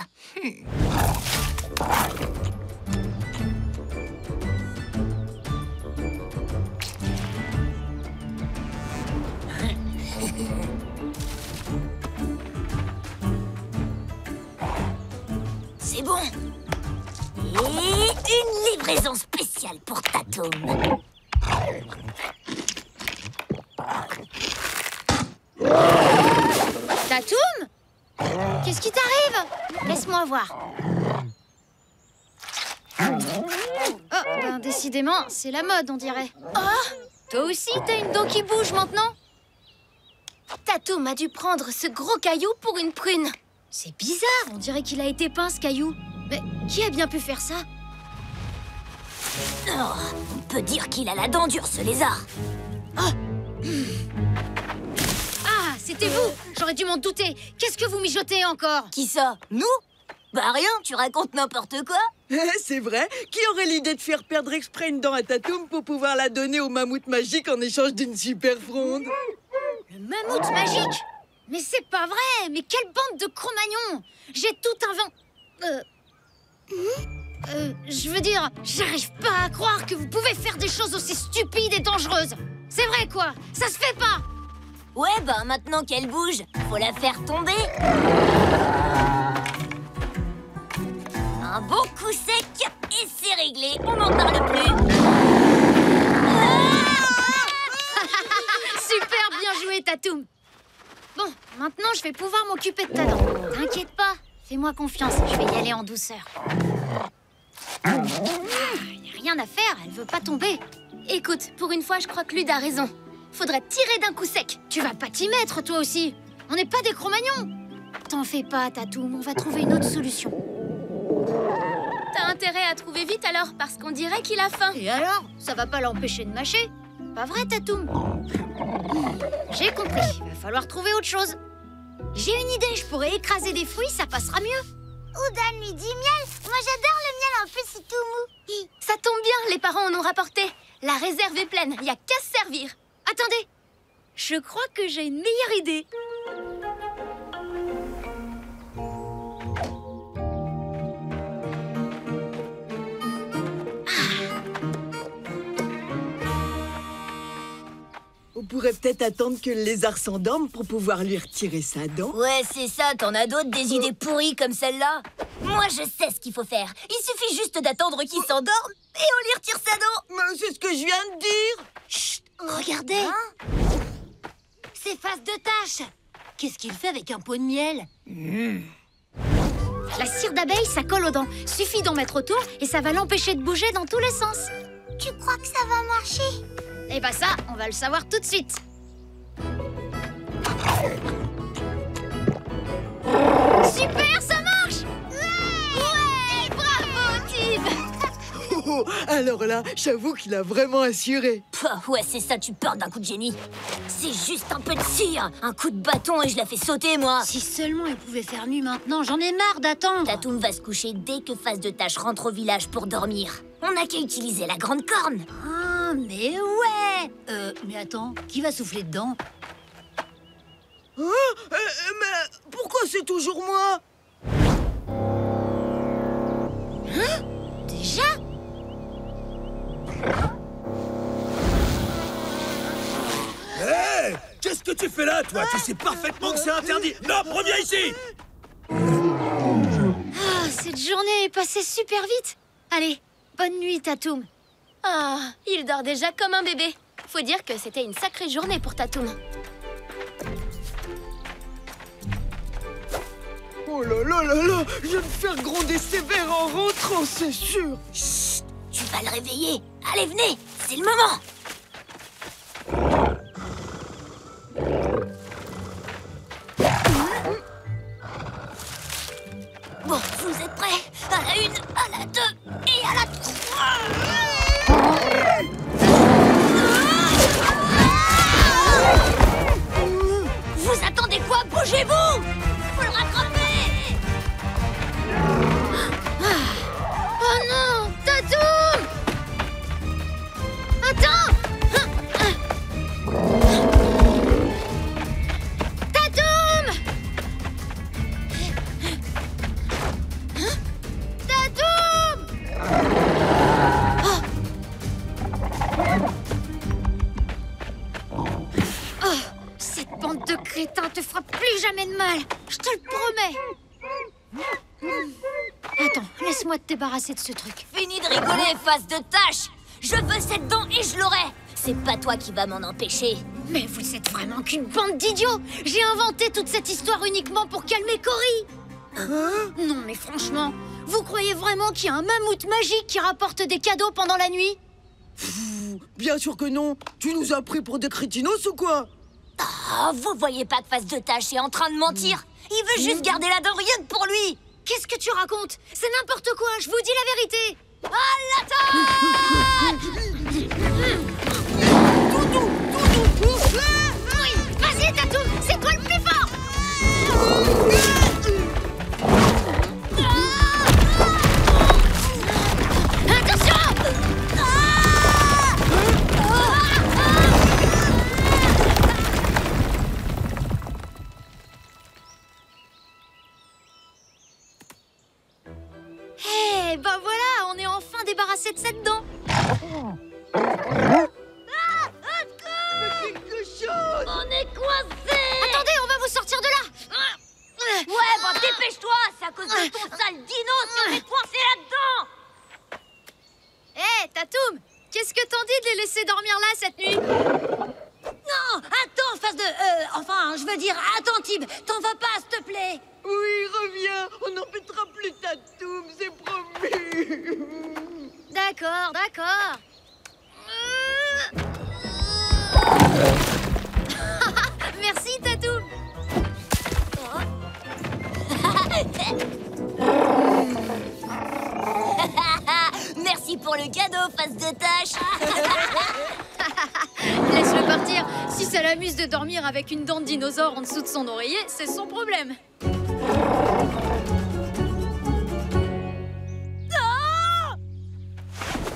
C'est bon. Et une livraison spéciale pour Tatoum. Tatoum? Qu'est-ce qui t'arrive? Laisse-moi voir. Oh, ben décidément, c'est la mode, on dirait. Oh, toi aussi, t'as une dent qui bouge maintenant? Tatoum a dû prendre ce gros caillou pour une prune. C'est bizarre, on dirait qu'il a été peint, ce caillou. Mais qui a bien pu faire ça? Oh, on peut dire qu'il a la dent dure, ce lézard. Ah, c'était vous! J'aurais dû m'en douter. Qu'est-ce que vous mijotez encore? Qui ça? Nous? Bah rien, tu racontes n'importe quoi. C'est vrai? Qui aurait l'idée de faire perdre exprès une dent à Tatoum pour pouvoir la donner au mammouth magique en échange d'une super fronde? Le mammouth magique? Mais c'est pas vrai! Mais quelle bande de Cro-Magnons! J'ai tout je veux dire, j'arrive pas à croire que vous pouvez faire des choses aussi stupides et dangereuses! C'est vrai, quoi! Ça se fait pas! Ouais, bah maintenant qu'elle bouge, faut la faire tomber. Un bon coup sec et c'est réglé, on n'en parle plus. Super bien joué, Tatoum! Bon, maintenant je vais pouvoir m'occuper de ta dent. T'inquiète pas, fais-moi confiance, je vais y aller en douceur. Y a rien à faire, elle veut pas tomber. Écoute, pour une fois, je crois que Lude a raison. Faudrait tirer d'un coup sec. Tu vas pas t'y mettre, toi aussi. On n'est pas des Cro-Magnons. T'en fais pas, Tatoum, on va trouver une autre solution. T'as intérêt à trouver vite alors, parce qu'on dirait qu'il a faim. Et alors? Ça va pas l'empêcher de mâcher? Pas vrai, Tatoum? J'ai compris, il va falloir trouver autre chose. J'ai une idée, je pourrais écraser des fruits, ça passera mieux. Ou donne-lui du miel. Moi j'adore le miel, en plus c'est tout mou. Ça tombe bien, les parents en ont rapporté. La réserve est pleine, il y a qu'à se servir. Attendez, je crois que j'ai une meilleure idée. On pourrait peut-être attendre que le lézard s'endorme pour pouvoir lui retirer sa dent. Ouais, c'est ça, t'en as d'autres, des idées pourries comme celle-là? Moi, je sais ce qu'il faut faire. Il suffit juste d'attendre qu'il s'endorme et on lui retire sa dent. Mais c'est ce que je viens de dire. Chut, regardez. C'est Face de Tâche. Qu'est-ce qu'il fait avec un pot de miel? La cire d'abeille, ça colle aux dents. Suffit d'en mettre autour et ça va l'empêcher de bouger dans tous les sens. Tu crois que ça va marcher? Et bah ça, on va le savoir tout de suite. Super, ça marche! Ouais! Bravo, Tib! Oh, alors là, j'avoue qu'il a vraiment assuré. Ouais, c'est ça, tu peurs d'un coup de génie. C'est juste un peu de cire, un coup de bâton et je la fais sauter, moi. Si seulement il pouvait faire nuit maintenant, j'en ai marre d'attendre. Tatoum va se coucher dès que Face de Tâche rentre au village pour dormir. On n'a qu'à utiliser la grande corne. Ah, mais ouais. Mais attends, qui va souffler dedans? Mais pourquoi c'est toujours moi? Déjà? Hé! Qu'est-ce que tu fais là, toi? Tu sais parfaitement que c'est interdit. Non, reviens ici! Ah, cette journée est passée super vite. Allez, bonne nuit, Tatoum. Ah, il dort déjà comme un bébé. Faut dire que c'était une sacrée journée pour Tatoum. Oh là là là là, je vais me faire gronder sévère en rentrant, c'est sûr. Chut, tu vas le réveiller. Allez, venez, c'est le moment. Bon, vous êtes prêts? À la 1, à la 2 et à la 3. Vous attendez quoi? Bougez-vous! Faut le rattraper! Oh non, Tatoum! Attends! Tatoum! Tatoum! Oh, cette bande de crétins te fera plus jamais de mal, je te le promets. Attends, laisse-moi te débarrasser de ce truc. Fini de rigoler, Face de Tâche! Je veux cette dent et je l'aurai! C'est pas toi qui vas m'en empêcher. Mais vous êtes vraiment qu'une bande d'idiots! J'ai inventé toute cette histoire uniquement pour calmer Cory! Non mais franchement, vous croyez vraiment qu'il y a un mammouth magique qui rapporte des cadeaux pendant la nuit? Bien sûr que non. Tu nous as pris pour des crétinos ou quoi? Ah, vous voyez pas que Face de Tâche est en train de mentir? Il veut juste garder la dent rien que pour lui! Qu'est-ce que tu racontes? C'est n'importe quoi, je vous dis la vérité! À l'attaque! Oui, vas-y Tatoum, c'est toi le plus fort! Attention! Eh ben voilà, on est enfin débarrassé de cette dent. Quelque chose! On est coincés! Attendez, on va vous sortir de là. Ouais, bon, dépêche-toi! C'est à cause de ton sale dino si on est coincés là-dedans! Hé, Tatoum, qu'est-ce que t'en dis de les laisser dormir là cette nuit? Non, attends, Face de... enfin, je veux dire, attends, Tib, t'en vas pas, s'il te plaît. Oui, reviens. On n'embêtera plus Tatoum, c'est promis. D'accord, d'accord. Merci, Tatoum. Merci pour le cadeau, Face de Tâche! Laisse-le partir. Si ça l'amuse de dormir avec une dent de dinosaure en dessous de son oreiller, c'est son problème. Oh,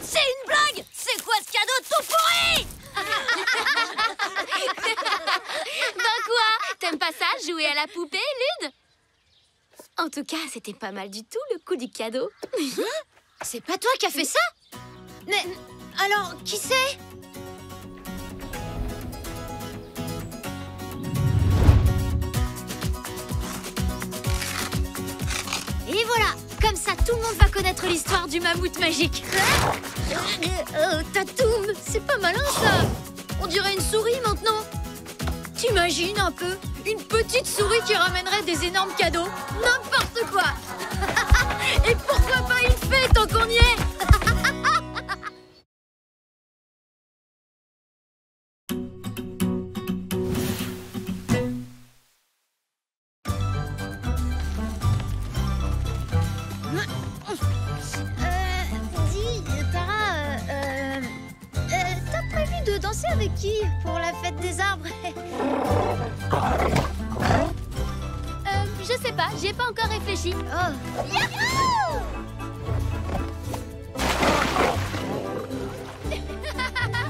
c'est une blague! C'est quoi ce cadeau tout pourri? Ben quoi? T'aimes pas ça, jouer à la poupée, Lude? En tout cas, c'était pas mal du tout, le coup du cadeau. C'est pas toi qui as fait ça? Mais alors, qui c'est? Et voilà, Tout le monde va connaître l'histoire du mammouth magique. Tatoum, c'est pas malin ça. On dirait une souris maintenant. T'imagines un peu une petite souris qui ramènerait des énormes cadeaux? N'importe quoi. Et pourquoi pas une fête tant qu'on y est? Dis, Tara, t'as prévu de danser avec qui pour la fête des arbres? Je sais pas, j'y ai pas encore réfléchi. Oh. Yahoo!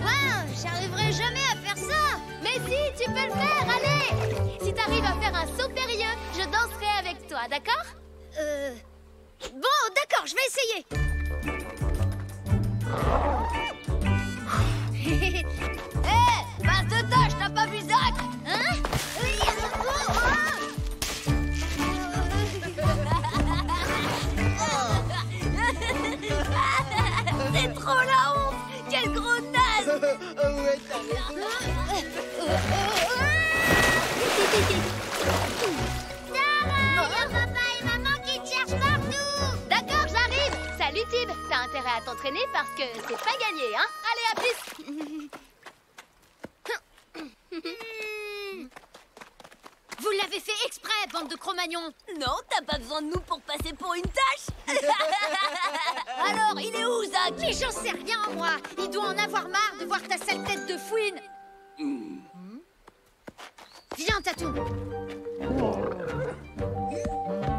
Wow, j'arriverai jamais à faire ça. Mais si, tu peux le faire, allez! Si t'arrives à faire un saut périlleux, je danserai avec toi, d'accord? Bon, d'accord, je vais essayer. Passe de tâche, t'as pas vu Zach? Hein? C'est trop la honte! Quel gros naze! Ouais, t'as raison. Tara, y a papa et maman qui te cherchent partout. D'accord, j'arrive! Salut Tib! T'as intérêt à t'entraîner parce que c'est pas gagné, hein? Allez, à plus! Vous l'avez fait exprès, bande de Cro-Magnons. Non, t'as pas besoin de nous pour passer pour une tâche. Alors, il est où, Zach? Mais j'en sais rien, moi. Il doit en avoir marre de voir ta sale tête de fouine. Viens, Tatou.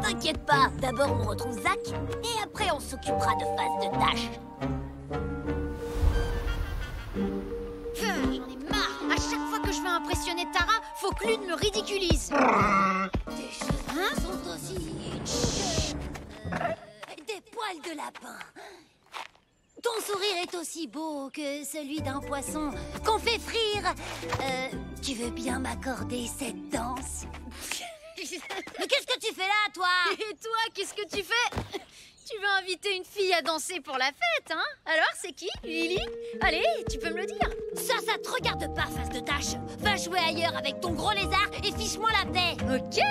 T'inquiète pas, d'abord on retrouve Zach, et après on s'occupera de phase de tâche. J'en ai marre. À chaque fois que je veux impressionner Tara, faut que l'une me ridiculise. Tes cheveux sont aussi... des poils de lapin. Ton sourire est aussi beau que celui d'un poisson qu'on fait frire. Tu veux bien m'accorder cette danse? Mais qu'est-ce que tu fais là, toi? Et toi, qu'est-ce que tu fais? Tu veux inviter une fille à danser pour la fête, hein? Alors, c'est qui? Lily? Allez, tu peux me le dire. Ça te regarde pas, face de tâche. Va jouer ailleurs avec ton gros lézard et fiche-moi la paix. Ok,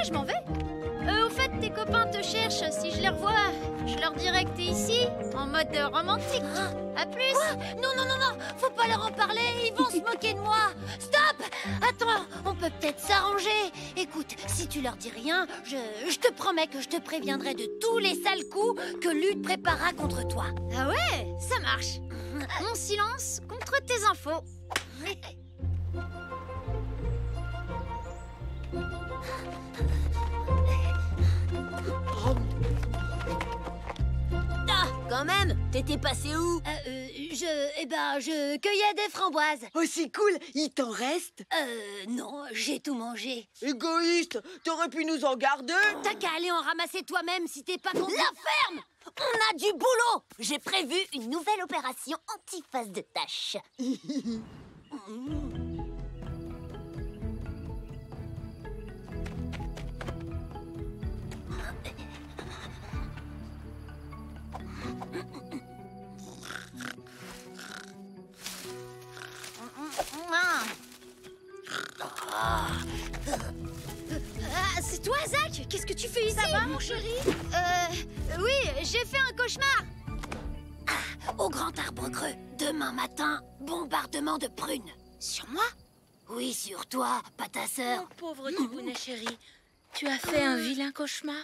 je m'en vais. Au fait, tes copains te cherchent. Si je les revois, je leur dirai que t'es ici, en mode romantique. À plus. Quoi? Non, faut pas leur en parler, ils vont se moquer de moi. Stop! Attends, on peut peut-être s'arranger. Écoute, si tu leur dis rien, je te promets que je te préviendrai de tous les sales coups que Lude préparera contre toi. Ah ouais, ça marche. Mon silence contre tes infos. Ah, quand même, t'étais passé où? Je cueillais des framboises. Aussi cool, il t'en reste? Non, j'ai tout mangé. Égoïste, t'aurais pu nous en garder? T'as qu'à aller en ramasser toi-même si t'es pas content. La ferme! On a du boulot! J'ai prévu une nouvelle opération anti-phase de tâche. C'est toi, Zach? Qu'est-ce que tu fais ici? Ça va, mon chéri? Oui, j'ai fait un cauchemar. Au grand arbre creux, demain matin, bombardement de prunes. Sur moi? Oui, sur toi, pas ta sœur. Oh, pauvre Tibounet chéri, tu as fait un vilain cauchemar.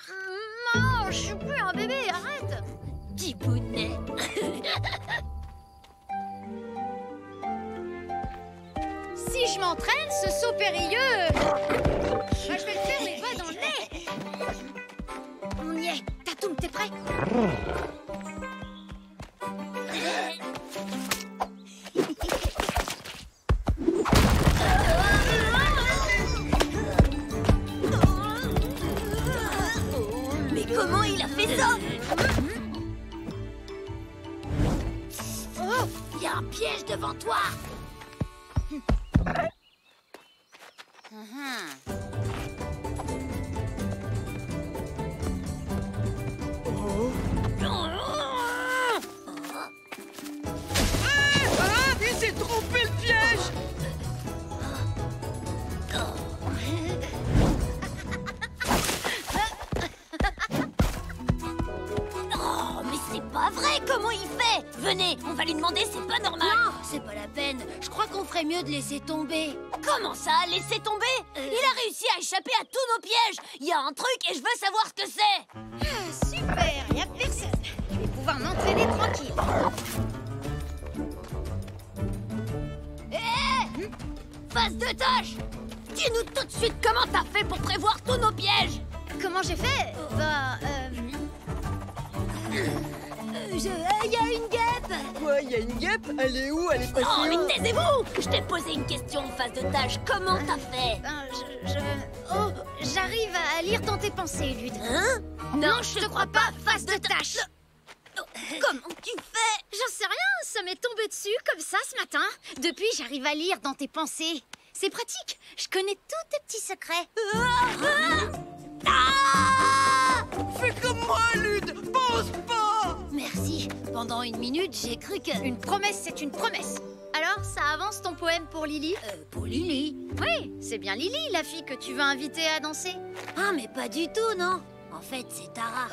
Non, je suis plus un bébé, arrête. Tibounet. Si je m'entraîne, ce saut périlleux, je vais le faire les doigts dans le nez. On y est. Tatoum, t'es prêt? Mais comment il a fait ça? Oh, il y a un piège devant toi. Oh. pas lui demander, c'est pas normal. Non, c'est pas la peine. Je crois qu'on ferait mieux de laisser tomber. Comment ça, laisser tomber? Il a réussi à échapper à tous nos pièges. Il y a un truc et je veux savoir ce que c'est. Ah, super, y a personne. Je vais pouvoir m'entraîner tranquille. Hé, Face de tâche. Dis-nous tout de suite comment t'as fait pour prévoir tous nos pièges. Comment j'ai fait? Il y a une guêpe. Quoi, il y a une guêpe? Elle est où? Elle est passée Oh, où? mais taisez-vous! Je t'ai posé une question, Face de tâche. Comment t'as fait? Oh, j'arrive à lire dans tes pensées, Lude. Hein? Non, je te crois pas, face de tâche. Comment tu fais? J'en sais rien, ça m'est tombé dessus comme ça ce matin. Depuis, j'arrive à lire dans tes pensées. C'est pratique, je connais tous tes petits secrets. Fais comme moi, Lude! Pense pas! Merci. Pendant une minute, j'ai cru que... Une promesse, c'est une promesse. Alors, ça avance ton poème pour Lily? Pour Lily? Oui, c'est bien Lily, la fille que tu veux inviter à danser. Ah, mais pas du tout, non. En fait, c'est Tara.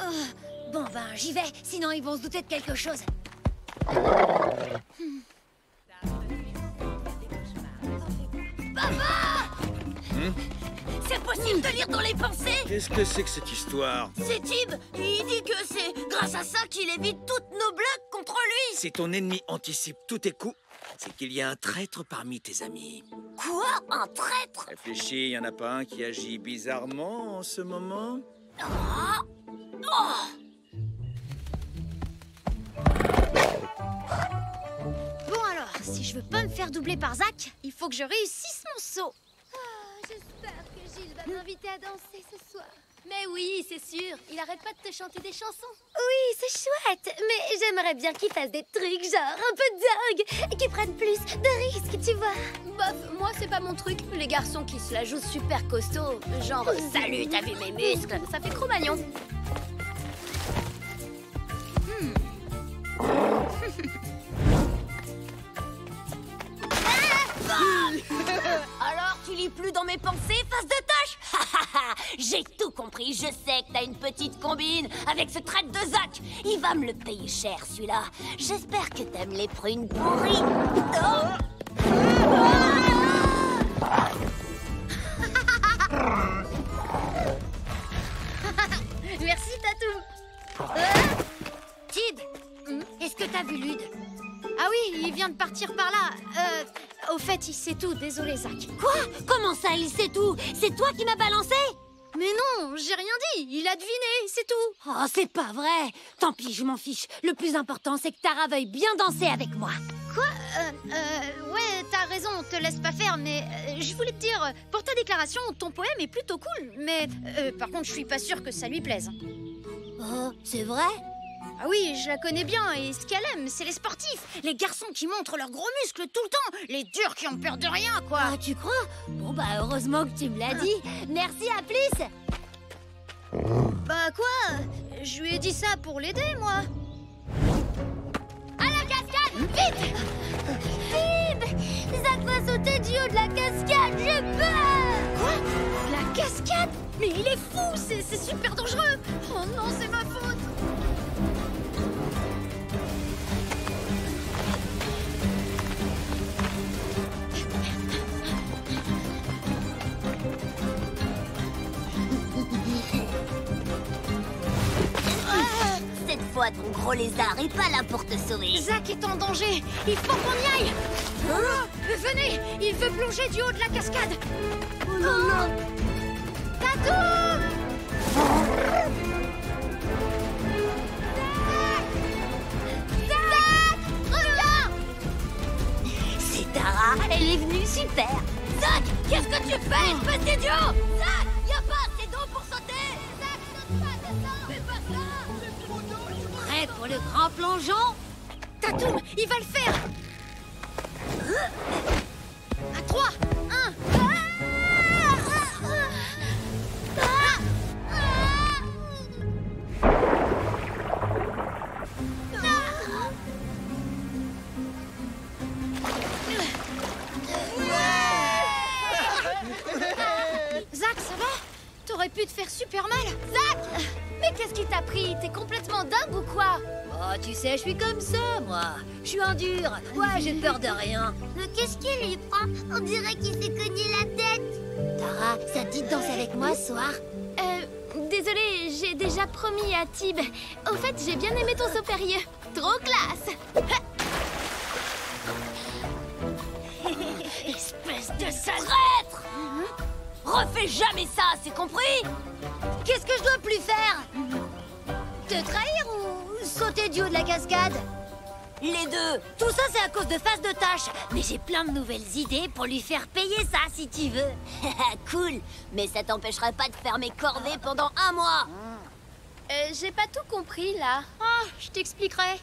Bon, ben, j'y vais. Sinon, ils vont se douter de quelque chose. Papa! C'est possible de lire dans les pensées? Qu'est-ce que c'est que cette histoire? C'est Tib. Il dit que c'est grâce à ça qu'il évite toutes nos blagues contre lui. Si ton ennemi anticipe tous tes coups, c'est qu'il y a un traître parmi tes amis. Quoi? Un traître? Réfléchis, il y en a pas un qui agit bizarrement en ce moment? Bon alors, si je veux pas me faire doubler par Zach, il faut que je réussisse mon saut. J'espère que Gilles va m'inviter à danser ce soir. Mais oui, c'est sûr. Il arrête pas de te chanter des chansons. Oui, c'est chouette, mais j'aimerais bien qu'il fasse des trucs genre un peu dingues et qu'il prenne plus de risques, tu vois. Bof, moi, c'est pas mon truc. Les garçons qui se la jouent super costaud, genre « Salut, t'as vu mes muscles ?» Ça fait Cro-Magnon. Alors, tu lis plus dans mes pensées, Face de tâche? J'ai tout compris, je sais que t'as une petite combine avec ce traître de Zach. Il va me le payer cher, celui-là. J'espère que t'aimes les prunes pourries. Merci, Tatou. Tid, est-ce que t'as vu Lude? Ah oui, il vient de partir par là. Au fait, il sait tout, désolé, Zach. Quoi? Comment ça, il sait tout? C'est toi qui m'as balancé? Mais non, j'ai rien dit, il a deviné, c'est tout. Oh, c'est pas vrai. Tant pis, je m'en fiche. Le plus important, c'est que Tara veuille bien danser avec moi. Quoi? Ouais, t'as raison, te laisse pas faire, mais je voulais te dire, pour ta déclaration, ton poème est plutôt cool, mais par contre, je suis pas sûre que ça lui plaise. Oh, c'est vrai? Ah oui, je la connais bien, et ce qu'elle aime, c'est les sportifs, les garçons qui montrent leurs gros muscles tout le temps, les durs qui ont peur de rien, quoi. Ah, tu crois? Bon, bah, heureusement que tu me l'as dit. Merci, à plus. Bah quoi? Je lui ai dit ça pour l'aider, moi. À la cascade, vite! Vite! Zach va sauter du haut de la cascade, j'ai peur! Quoi? La cascade? Mais il est fou, c'est super dangereux. Oh non, c'est ma faute. Cette fois, ton gros lézard est pas là pour te sauver. Zach est en danger. Il faut qu'on y aille. Venez, il veut plonger du haut de la cascade. Oh non, non. Tatou! Zach! Reviens! C'est Tara, elle est venue super. Zach, qu'est-ce que tu fais, espèce d'idiot? Zach, y a pas assez d'eau pour sauter. Zach, saute pas, descends. Fais pas ça. C'est trop d'eau. Prêt pour le grand plongeon? Tatoum, il va le faire. À 3, 1. Zach, ça va? T'aurais pu te faire super mal. Zach! Mais qu'est-ce qui t'a pris? T'es complètement dingue ou quoi? Oh, tu sais, je suis comme ça, moi. Je suis un dur. Ouais, j'ai peur de rien. Mais qu'est-ce qui lui prend? On dirait qu'il s'est cogné la tête. Tara, ça te dit de danser avec moi ce soir? Désolée, j'ai déjà promis à Tib. Au fait, j'ai bien aimé ton saut périlleux. Trop classe! Espèce de sale traître! Refais jamais ça, c'est compris? Qu'est-ce que je dois plus faire? Te trahir ou sauter du haut de la cascade? Les deux! Tout ça, c'est à cause de Face de Tâche. Mais j'ai plein de nouvelles idées pour lui faire payer ça, si tu veux. Cool! Mais ça t'empêchera pas de faire mes corvées pendant 1 mois! J'ai pas tout compris, là. Ah, je t'expliquerai.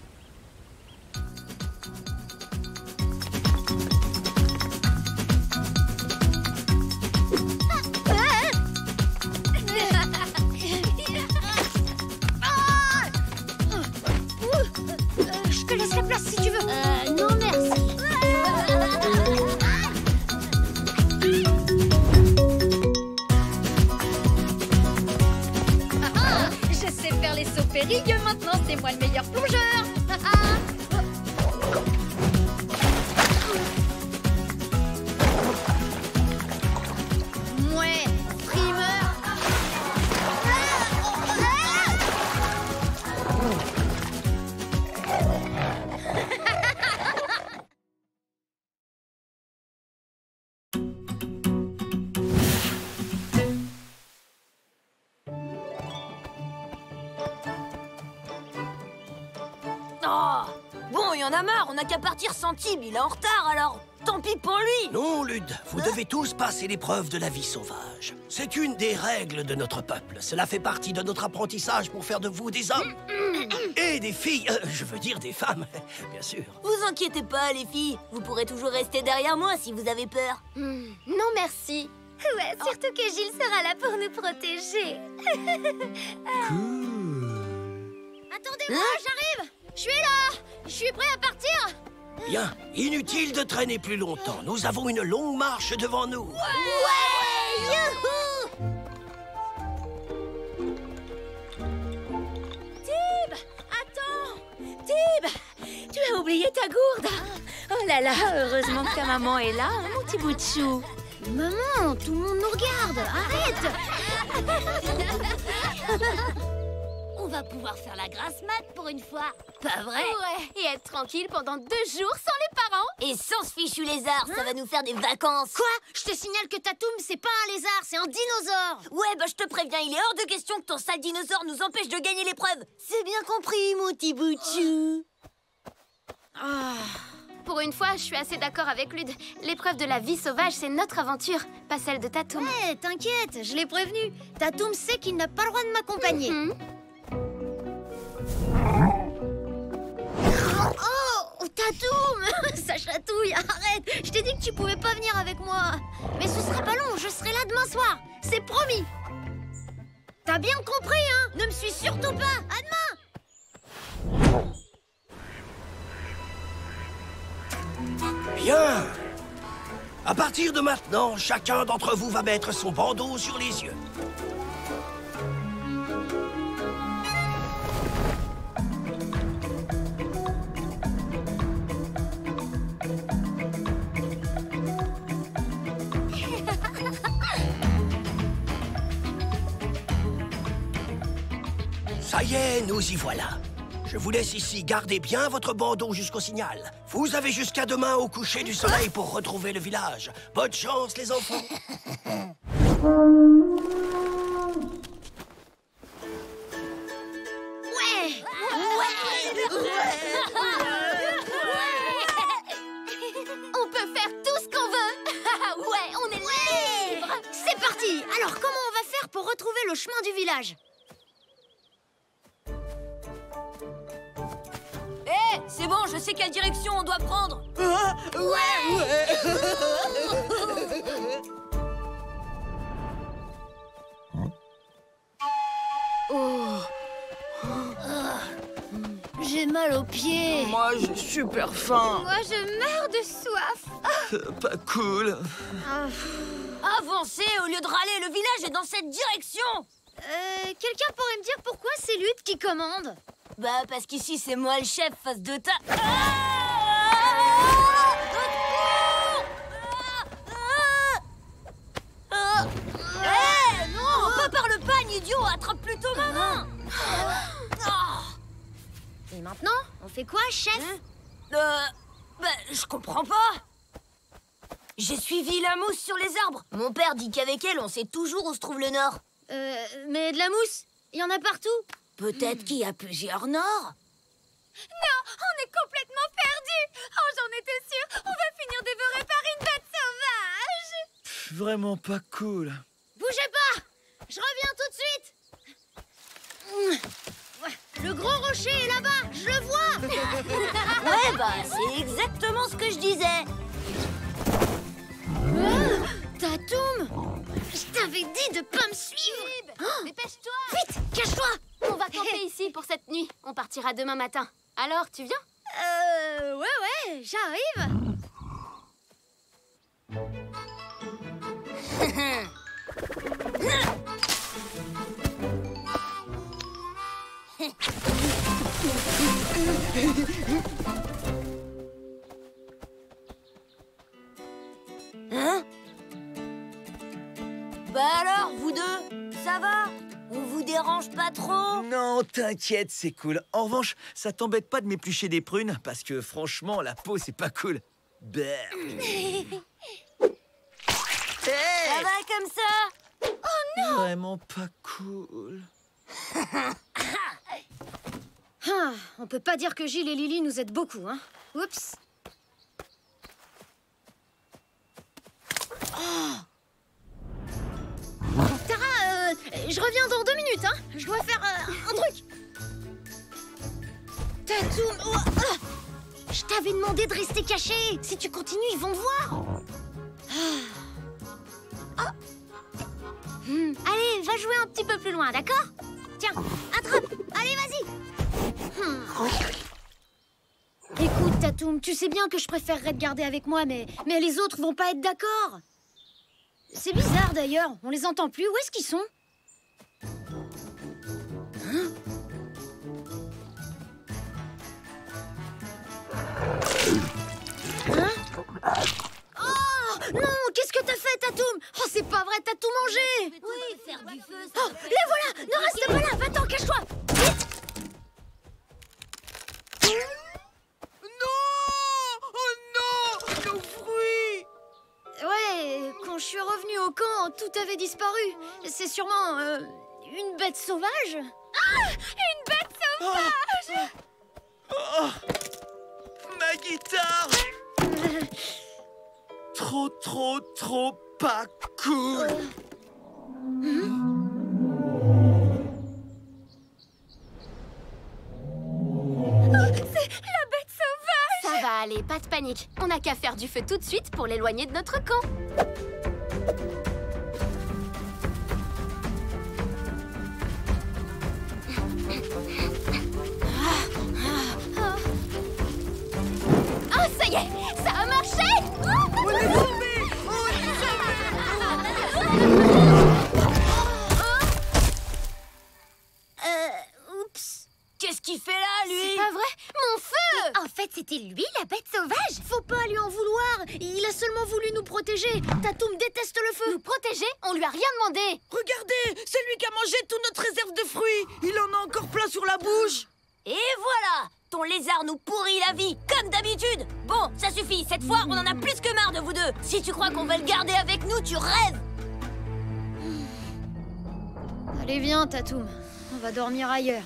Je te laisse la place si tu veux. Non, merci. Je sais faire les sauts périlleux maintenant, c'est moi le meilleur plongeur. Mouais, frimeur. Oh! Bon, il y en a marre, on n'a qu'à partir sans Tib, il est en retard alors! Tant pis pour lui! Non, Lud, vous devez tous passer l'épreuve de la vie sauvage. C'est une des règles de notre peuple. Cela fait partie de notre apprentissage pour faire de vous des hommes. Et des filles, je veux dire des femmes, bien sûr. Vous inquiétez pas, les filles, vous pourrez toujours rester derrière moi si vous avez peur. Non, merci. Ouais, surtout que Gilles sera là pour nous protéger. Attendez-moi, j'arrive. Je suis là. Je suis prêt à partir. Bien, inutile de traîner plus longtemps. Nous avons une longue marche devant nous. Ouais, youhou. Tib, attends. Tib, tu as oublié ta gourde. Oh là là, heureusement que ta maman est là, hein, mon petit bout de chou. Maman, tout le monde nous regarde. Arrête. On va pouvoir faire la grasse mat pour une fois. Pas vrai? Ouais, et être tranquille pendant 2 jours sans les parents. Et sans ce fichu lézard, ça va nous faire des vacances. Quoi? Je te signale que Tatoum, c'est pas un lézard, c'est un dinosaure. Ouais, bah je te préviens, il est hors de question que ton sale dinosaure nous empêche de gagner l'épreuve. C'est bien compris, mon petit bout de chou. Pour une fois, je suis assez d'accord avec Lud. L'épreuve de la vie sauvage, c'est notre aventure, pas celle de Tatoum. Ouais, t'inquiète, je l'ai prévenu. Tatoum sait qu'il n'a pas le droit de m'accompagner. Oh, Tatoum, ça chatouille, arrête. Je t'ai dit que tu pouvais pas venir avec moi. Mais ce sera pas long, je serai là demain soir. C'est promis. T'as bien compris, hein? Ne me suis surtout pas. À demain. Bien. À partir de maintenant, chacun d'entre vous va mettre son bandeau sur les yeux. Ça y est, nous y voilà. Je vous laisse ici, gardez bien votre bandeau jusqu'au signal. Vous avez jusqu'à demain au coucher du soleil pour retrouver le village. Bonne chance, les enfants. On peut faire tout ce qu'on veut. Ouais, on est libre. C'est parti. Alors, comment on va faire pour retrouver le chemin du village? Hé, c'est bon, je sais quelle direction on doit prendre. J'ai mal aux pieds. Moi, j'ai super faim. Moi, je meurs de soif. Pas cool. Avancez au lieu de râler, le village est dans cette direction. Quelqu'un pourrait me dire pourquoi c'est Lude qui commande? Bah, parce qu'ici, c'est moi le chef face de ta... Non, pas par le pagne, idiot. Attrape plutôt ma main. Et maintenant, on fait quoi, chef? Bah, je comprends pas. J'ai suivi la mousse sur les arbres. Mon père dit qu'avec elle, on sait toujours où se trouve le nord. Mais de la mousse, il y en a partout. Peut-être qu'il y a plusieurs nords. Non, on est complètement perdus. Oh, j'en étais sûre. On va finir dévorés par une bête sauvage. Vraiment pas cool. Bougez pas! Je reviens tout de suite. Le gros rocher est là-bas, je le vois. Ouais, bah, c'est exactement ce que je disais. Tatoum! Je t'avais dit de pas me suivre. Dépêche-toi. Vite, cache-toi. On va camper ici pour cette nuit. On partira demain matin. Alors, tu viens? Ouais, j'arrive. Hein? Bah alors, vous deux, ça va? On vous dérange pas trop? Non, t'inquiète, c'est cool. En revanche, ça t'embête pas de m'éplucher des prunes? Parce que franchement, la peau, c'est pas cool. Berk. Ça va comme ça? Vraiment pas cool. On peut pas dire que Gilles et Lily nous aident beaucoup, hein. Oups. Tara, je reviens dans 2 minutes, hein. Je dois faire un truc. Tatoum, je t'avais demandé de rester caché. Si tu continues, ils vont te voir. Allez, va jouer un petit peu plus loin, d'accord? Tiens, attrape. Allez, vas-y. Écoute, Tatoum, tu sais bien que je préférerais te garder avec moi, mais les autres vont pas être d'accord. C'est bizarre, d'ailleurs. On les entend plus. Où est-ce qu'ils sont? Oh non, qu'est-ce que t'as fait, Tatoum? Oh, c'est pas vrai, t'as tout mangé. Oui, faire du feu, Oh, les voilà. Ne reste pas là. Va-t'en, cache-toi. Vite. Nos fruits! Ouais, quand je suis revenue au camp, tout avait disparu. C'est sûrement une bête sauvage. Ah! Une bête sauvage! Oh, ma guitare! Trop pas cool! C'est la bête sauvage! Ça va aller, pas de panique. On n'a qu'à faire du feu tout de suite pour l'éloigner de notre camp. Oh, ça y est! Ça a marché! On est sauvés! On est sauvés! Oups. Qu'est-ce qu'il fait là, lui? C'est pas vrai? Mon feu! En fait, c'était lui, la bête sauvage. Faut pas lui en vouloir. Il a seulement voulu nous protéger. Tatoum déteste le feu. Nous protéger? On lui a rien demandé! Regardez! C'est lui qui a mangé toute notre réserve de fruits! Il en a encore plein sur la bouche! Et voilà! Ton lézard nous pourrit la vie, comme d'habitude! Bon, ça suffit, cette fois, on en a plus que marre de vous deux! Si tu crois qu'on va le garder avec nous, tu rêves! Allez, viens, Tatoum. On va dormir ailleurs.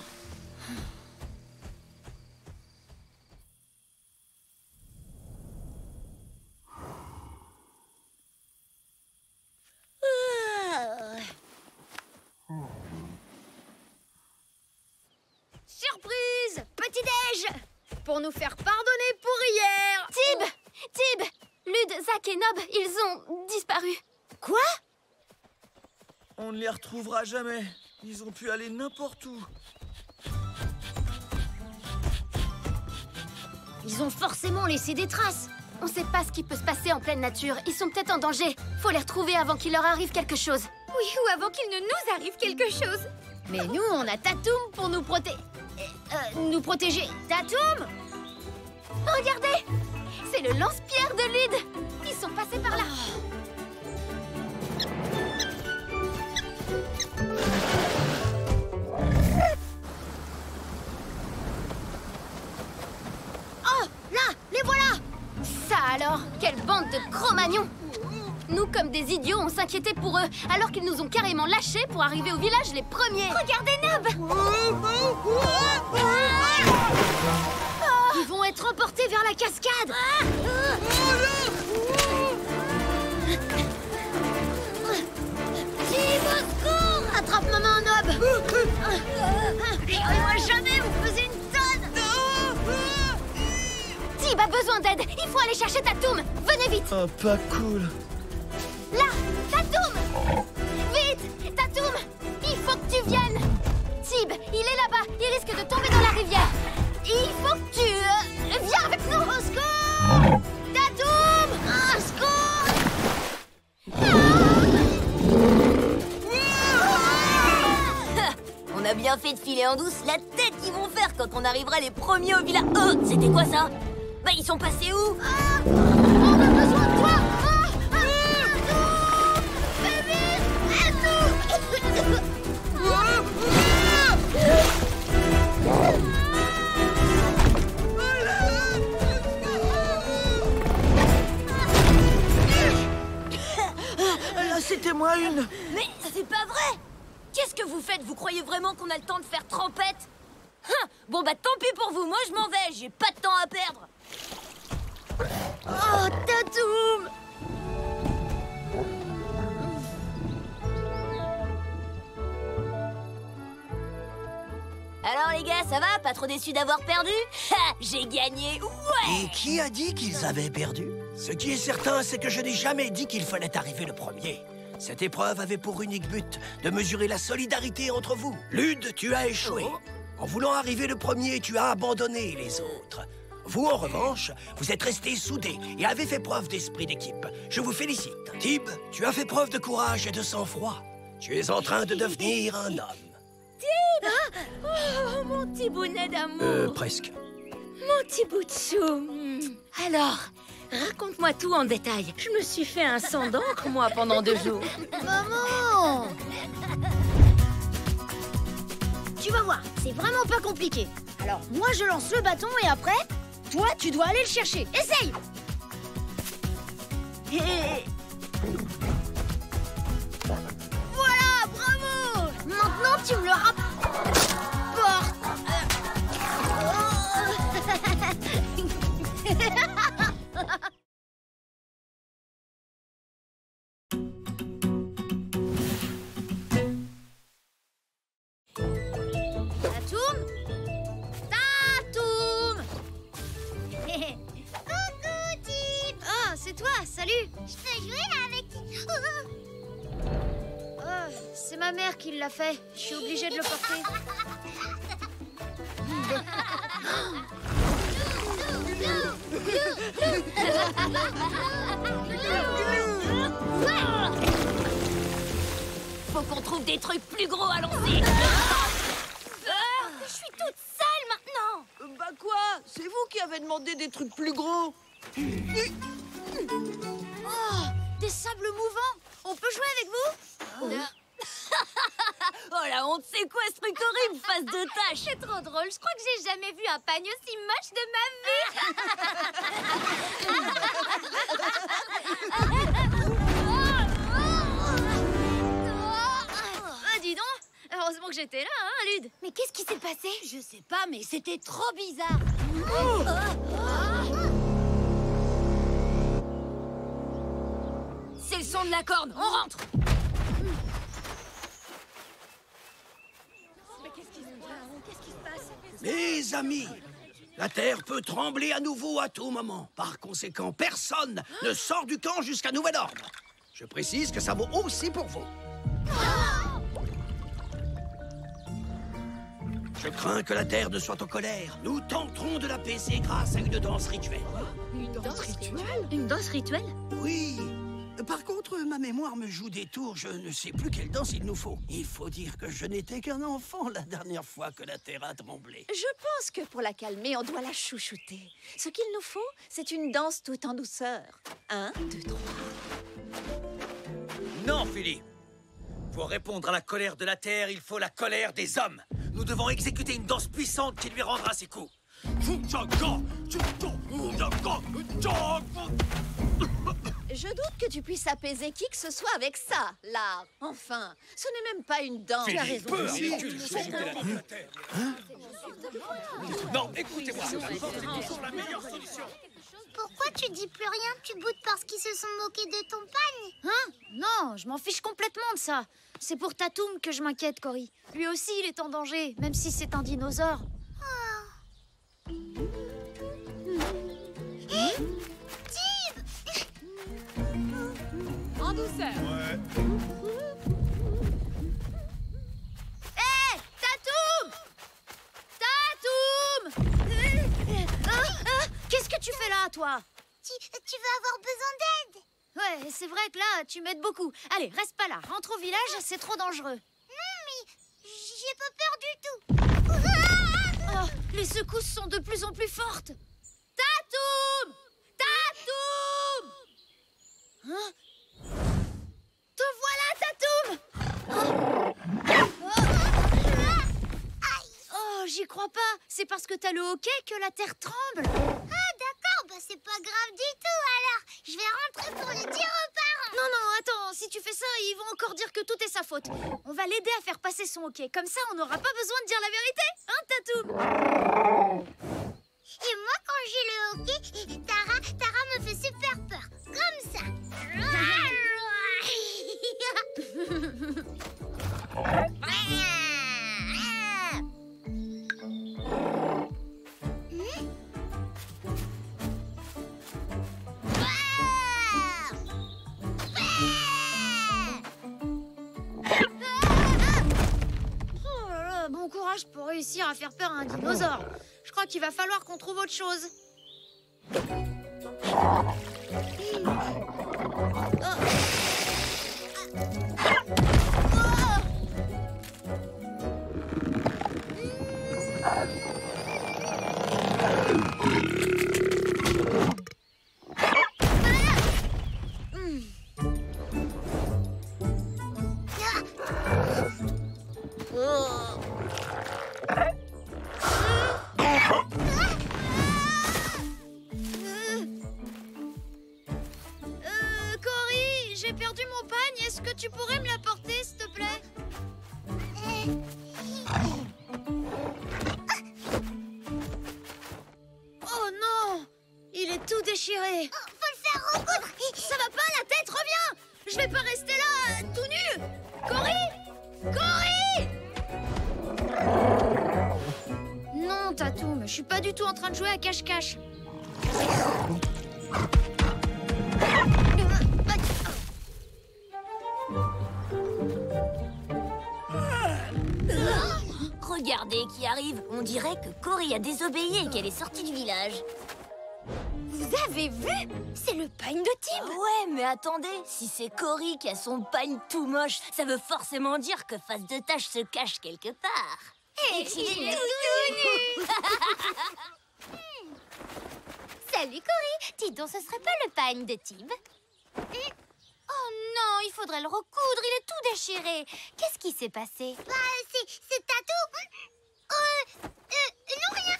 Surprise! Petit-déj! Pour nous faire pardonner pour hier! Tib! Lude, Zach et Nob, ils ont disparu. Quoi? On ne les retrouvera jamais. Ils ont pu aller n'importe où. Ils ont forcément laissé des traces. On sait pas ce qui peut se passer en pleine nature. Ils sont peut-être en danger. Faut les retrouver avant qu'il leur arrive quelque chose. Oui, ou avant qu'il ne nous arrive quelque chose. Mais nous, on a Tatoum pour nous protéger. Tatoum! Regardez! C'est le lance-pierre de Lyd. Ils sont passés par là. Oh, là, les voilà! Ça alors, quelle bande de Cro-Magnons! Nous, comme des idiots, on s'inquiétait pour eux, alors qu'ils nous ont carrément lâchés pour arriver au village les premiers. Regardez Nob! Ils vont être emportés vers la cascade. Attrape maman Nob! Moi jamais, vous faisiez une tonne. Tib a besoin d'aide. Il faut aller chercher Tatoum. Venez vite. Oh, pas cool. Là, Tatoum! Vite, Tatoum! Il faut que tu viennes. Tib, il est là-bas. Il risque de tomber dans la rivière. Il faut que tu viens avec nous. Au secours! Tatoum! Au secours! On a bien fait de filer en douce. La tête qu'ils vont faire quand on arrivera les premiers au village. Oh, c'était quoi ça? Bah, ils sont passés où? On a besoin de toi! Là, c'était moi une. Mais c'est pas vrai! Qu'est-ce que vous faites? Vous croyez vraiment qu'on a le temps de faire trempette? Bon bah tant pis pour vous, moi je m'en vais, j'ai pas de temps à perdre. Oh, Tatoum! Alors les gars, ça va? Pas trop déçu d'avoir perdu? Ha! J'ai gagné, ouais! Et qui a dit qu'ils avaient perdu? Ce qui est certain, c'est que je n'ai jamais dit qu'il fallait arriver le premier. Cette épreuve avait pour unique but de mesurer la solidarité entre vous. Lyd, tu as échoué. En voulant arriver le premier, tu as abandonné les autres. Vous, en revanche, vous êtes restés soudés et avez fait preuve d'esprit d'équipe. Je vous félicite. Tib, tu as fait preuve de courage et de sang-froid. Tu es en train de devenir un homme. Tib! Oh, mon petit bonnet d'amour. Presque. Mon petit bout de chou. Alors, raconte-moi tout en détail. Je me suis fait un sang d'encre, moi, pendant 2 jours. Maman! Tu vas voir, c'est vraiment pas compliqué. Alors, moi, je lance le bâton et après, toi, tu dois aller le chercher. Essaye! Voilà, bravo! Maintenant, tu me le rapportes. Tatoum? Tatoum! Coucou, Tib! Oh, c'est toi, salut! Je peux jouer avec... Oh, c'est ma mère qui l'a fait. Je suis obligée de le porter. Faut qu'on trouve des trucs plus gros à lancer. Je suis toute seule maintenant! Bah quoi? C'est vous qui avez demandé des trucs plus gros. Oh, des sables mouvants! On peut jouer avec vous? Oh la honte, c'est quoi ce truc horrible, face de tâche? C'est trop drôle, je crois que j'ai jamais vu un pagne aussi moche de ma vie. Ah, dis donc, heureusement que j'étais là, hein, Lyd? Mais qu'est-ce qui s'est passé? Je sais pas, mais c'était trop bizarre. C'est le son de la corne, on rentre. Mes amis, la Terre peut trembler à nouveau à tout moment. Par conséquent, personne ne sort du camp jusqu'à nouvel ordre. Je précise que ça vaut aussi pour vous. Je crains que la Terre ne soit en colère. Nous tenterons de l'apaiser grâce à une danse rituelle. Une danse rituelle? Une danse rituelle? Oui. Par contre, ma mémoire me joue des tours. Je ne sais plus quelle danse il nous faut. Il faut dire que je n'étais qu'un enfant la dernière fois que la Terre a tremblé. Je pense que pour la calmer, on doit la chouchouter. Ce qu'il nous faut, c'est une danse tout en douceur. 1, 2, 3. Non, Philly. Pour répondre à la colère de la Terre, il faut la colère des hommes. Nous devons exécuter une danse puissante qui lui rendra ses coups. Je doute que tu puisses apaiser qui que ce soit avec ça, là. Enfin, ce n'est même pas une danse. Tu as raison. Non, écoutez-moi. La meilleure solution. Pourquoi tu dis plus rien? Tu boutes parce qu'ils se sont moqués de ton pagne? Hein? Non, je m'en fiche complètement de ça. C'est pour Tatoum que je m'inquiète, Cory. Lui aussi, il est en danger, même si c'est un dinosaure. Tib! En douceur. Ouais. Hé, Tatoum! Tatoum! Qu'est-ce que tu fais là, toi? Tu vas avoir besoin d'aide. Ouais, c'est vrai que là, tu m'aides beaucoup. Allez, reste pas là. Rentre au village, c'est trop dangereux. Non, mais j'ai pas peur du tout. Oh, les secousses sont de plus en plus fortes. Tatoum! Tatoum! Hein? Te voilà, Tatoum! Oh, j'y crois pas. C'est parce que t'as le hoquet que la terre tremble. Ah, d'accord, bah c'est pas grave du tout alors. Je vais rentrer pour le dire aux parents. Non, non, attends, si tu fais ça, ils vont encore dire que tout est sa faute. On va l'aider à faire passer son hoquet. Comme ça, on n'aura pas besoin de dire la vérité. Hein, Tatoum? Et moi, quand j'ai le hoquet, Tara me fait super peur. Comme ça. Oh là là, bon courage pour réussir à faire peur à un dinosaure. Je crois qu'il va falloir qu'on trouve autre chose. Cory, j'ai perdu mon pagne. Est-ce que tu pourrais me l'apporter, s'il te plaît? Oh non! Il est tout déchiré. Faut le faire recoudre. Ça va pas, la tête, reviens! Je vais pas rester là, tout nu! Cory! Cory! Non, Tatoum, je suis pas du tout en train de jouer à cache-cache. Regardez qui arrive. On dirait que Cory a désobéi et qu'elle est sortie du village. Vous avez vu? C'est le pagne de Tib. Ouais, mais attendez, si c'est Cory qui a son pagne tout moche, ça veut forcément dire que Face de Tâche se cache quelque part. Et qu'il est tout nu. Salut Cory. Dis donc, ce serait pas le pagne de Tib? Oh non, il faudrait le recoudre, il est tout déchiré. Qu'est-ce qui s'est passé? Bah, c'est Tatou. Non, rien.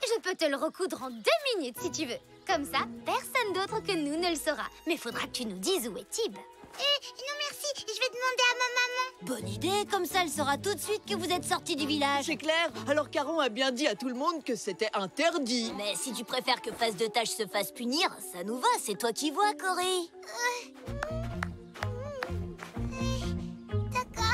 Je peux te le recoudre en 2 minutes si tu veux. Comme ça, personne d'autre que nous ne le saura. Mais faudra que tu nous dises où est Tib. Non, merci. Je vais demander à ma maman. Bonne idée, comme ça elle saura tout de suite que vous êtes sortis du village. C'est clair. Alors Caron a bien dit à tout le monde que c'était interdit. Mais si tu préfères que Face de Tâche se fasse punir, ça nous va, c'est toi qui vois, Cory. D'accord.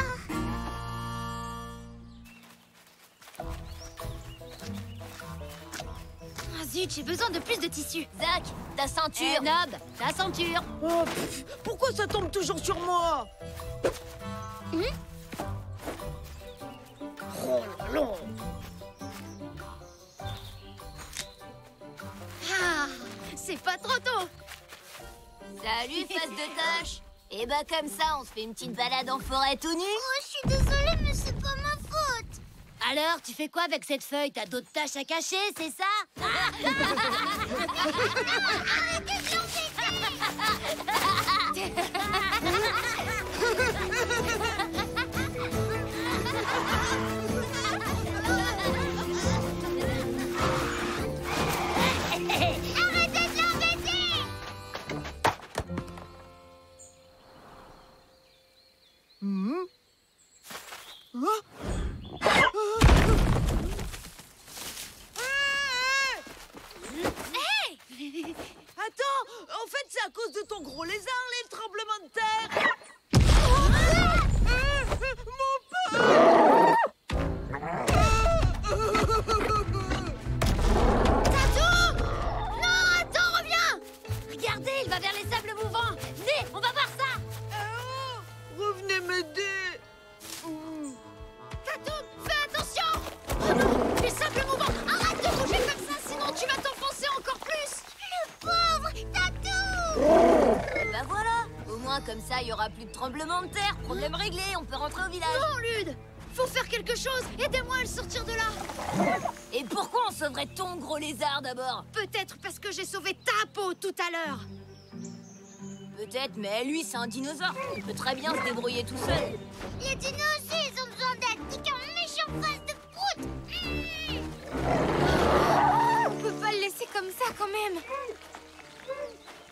Ah zut, j'ai besoin de plus de tissu. Zach, ta ceinture. Nob, ta ceinture. Oh, pourquoi ça tombe toujours sur moi? Ah, c'est pas trop tôt. Salut, face de tâche. Et bah comme ça, on se fait une petite balade en forêt tout nu. Oh, je suis désolée, mais c'est pas ma faute. Alors, tu fais quoi avec cette feuille? T'as d'autres tâches à cacher, c'est ça? Arrêtez de Attends, en fait, c'est à cause de ton gros lézard, les tremblements de terre. Mon père! Tatou! Non, attends, reviens! Regardez, il va vers les sables mouvants. Venez, on va voir ça. Revenez m'aider. Tatou, fais attention! Oh non, les sables mouvants! Arrête de bouger comme ça, sinon tu vas t'enfoncer encore plus! Le pauvre Tatou! Et bah voilà. Au moins, comme ça, il y aura plus de tremblements de terre. Problème réglé, on peut rentrer au village. Non, Lude! Faut faire quelque chose! Aidez-moi à le sortir de là! Et pourquoi on sauverait ton gros lézard d'abord? Peut-être parce que j'ai sauvé ta peau tout à l'heure! Peut-être, mais lui, c'est un dinosaure. Il peut très bien se débrouiller tout seul. Les dinos aussi, ils ont besoin d'aide. Ni qu'un méchant face de prout. On peut pas le laisser comme ça quand même!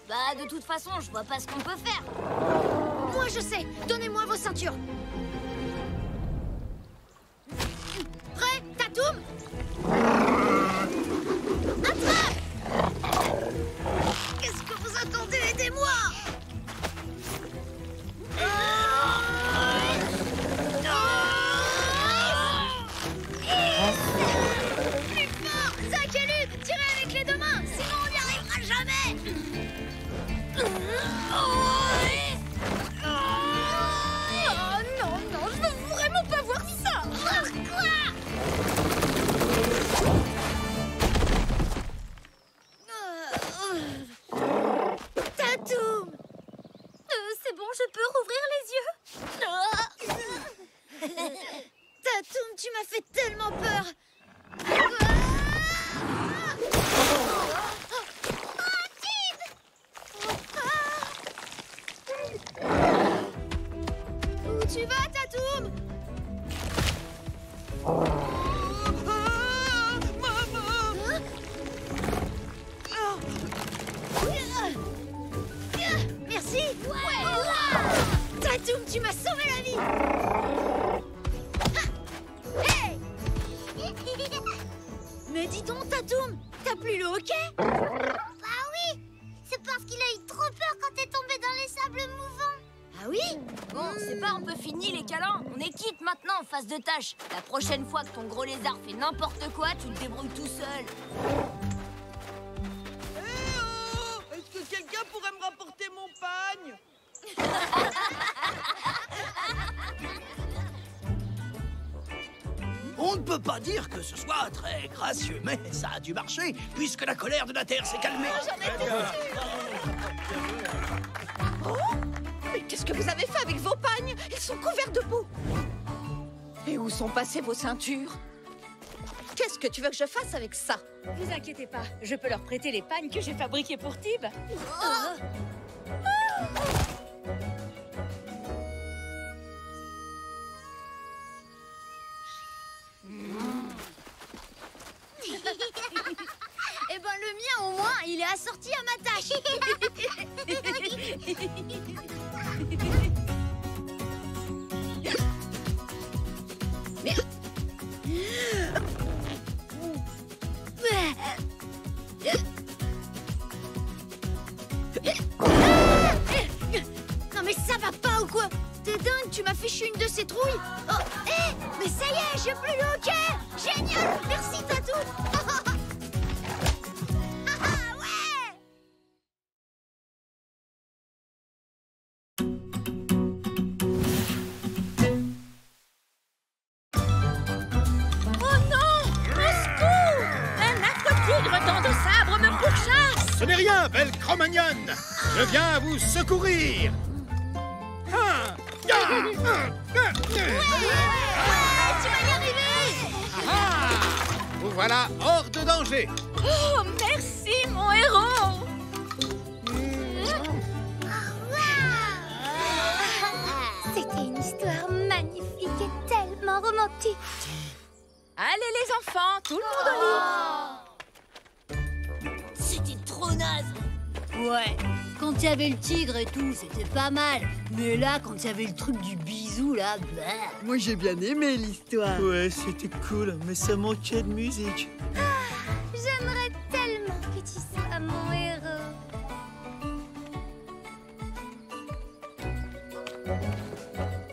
Bah, de toute façon, je vois pas ce qu'on peut faire. Moi je sais! Donnez-moi vos ceintures! Prêt, Tatoum? Attrape! Qu'est-ce que vous attendez? Aidez-moi! Plus fort! Zach et Luke, tirez avec les deux mains! Sinon on n'y arrivera jamais! Oh non, non, je veux vraiment pas voir ça! Pourquoi? Tatoum! C'est bon, je peux rouvrir les yeux? Tatoum, tu m'as fait tellement peur! Où tu vas, Tatoum? Merci! Tatoum, tu m'as sauvé la vie! Hey! Mais dis donc, Tatoum, t'as plus le hoquet? Bah oui, c'est parce qu'il a eu trop peur quand t'es tombé dans les sables mouvants. Ah oui? Bon, c'est pas un peu fini les câlins. On est quitte maintenant en face de tâche. La prochaine fois que ton gros lézard fait n'importe quoi, tu te débrouilles tout seul. Est-ce que quelqu'un pourrait me rapporter mon pagne? On ne peut pas dire que ce soit très gracieux, mais ça a dû marcher, puisque la colère de la Terre s'est calmée. Oh, mais qu'est-ce que vous avez fait avec vos pagnes? Ils sont couverts de boue. Et où sont passées vos ceintures? Qu'est-ce que tu veux que je fasse avec ça? Vous inquiétez pas, je peux leur prêter les pagnes que j'ai fabriquées pour Tib. Eh ben le mien au moins, il est assorti à ma tâche. Non mais ça va pas ou quoi? T'es dingue, tu m'as fichu une de ces trouilles. Oh, hé, mais ça y est, j'ai plus le hoquet. Génial, merci Tatou. Ce n'est rien, belle Cro-Magnonne. Je viens vous secourir. Tu vas y arriver. Vous voilà hors de danger. Oh, merci, mon héros. C'était une histoire magnifique et tellement romantique. Allez, les enfants, tout le monde au lit. C'était trop naze. Ouais, quand il y avait le tigre et tout, c'était pas mal. Mais là, quand il y avait le truc du bisou, là, bah... Moi, j'ai bien aimé l'histoire. Ouais, c'était cool, mais ça manquait de musique. J'aimerais tellement que tu sois mon héros.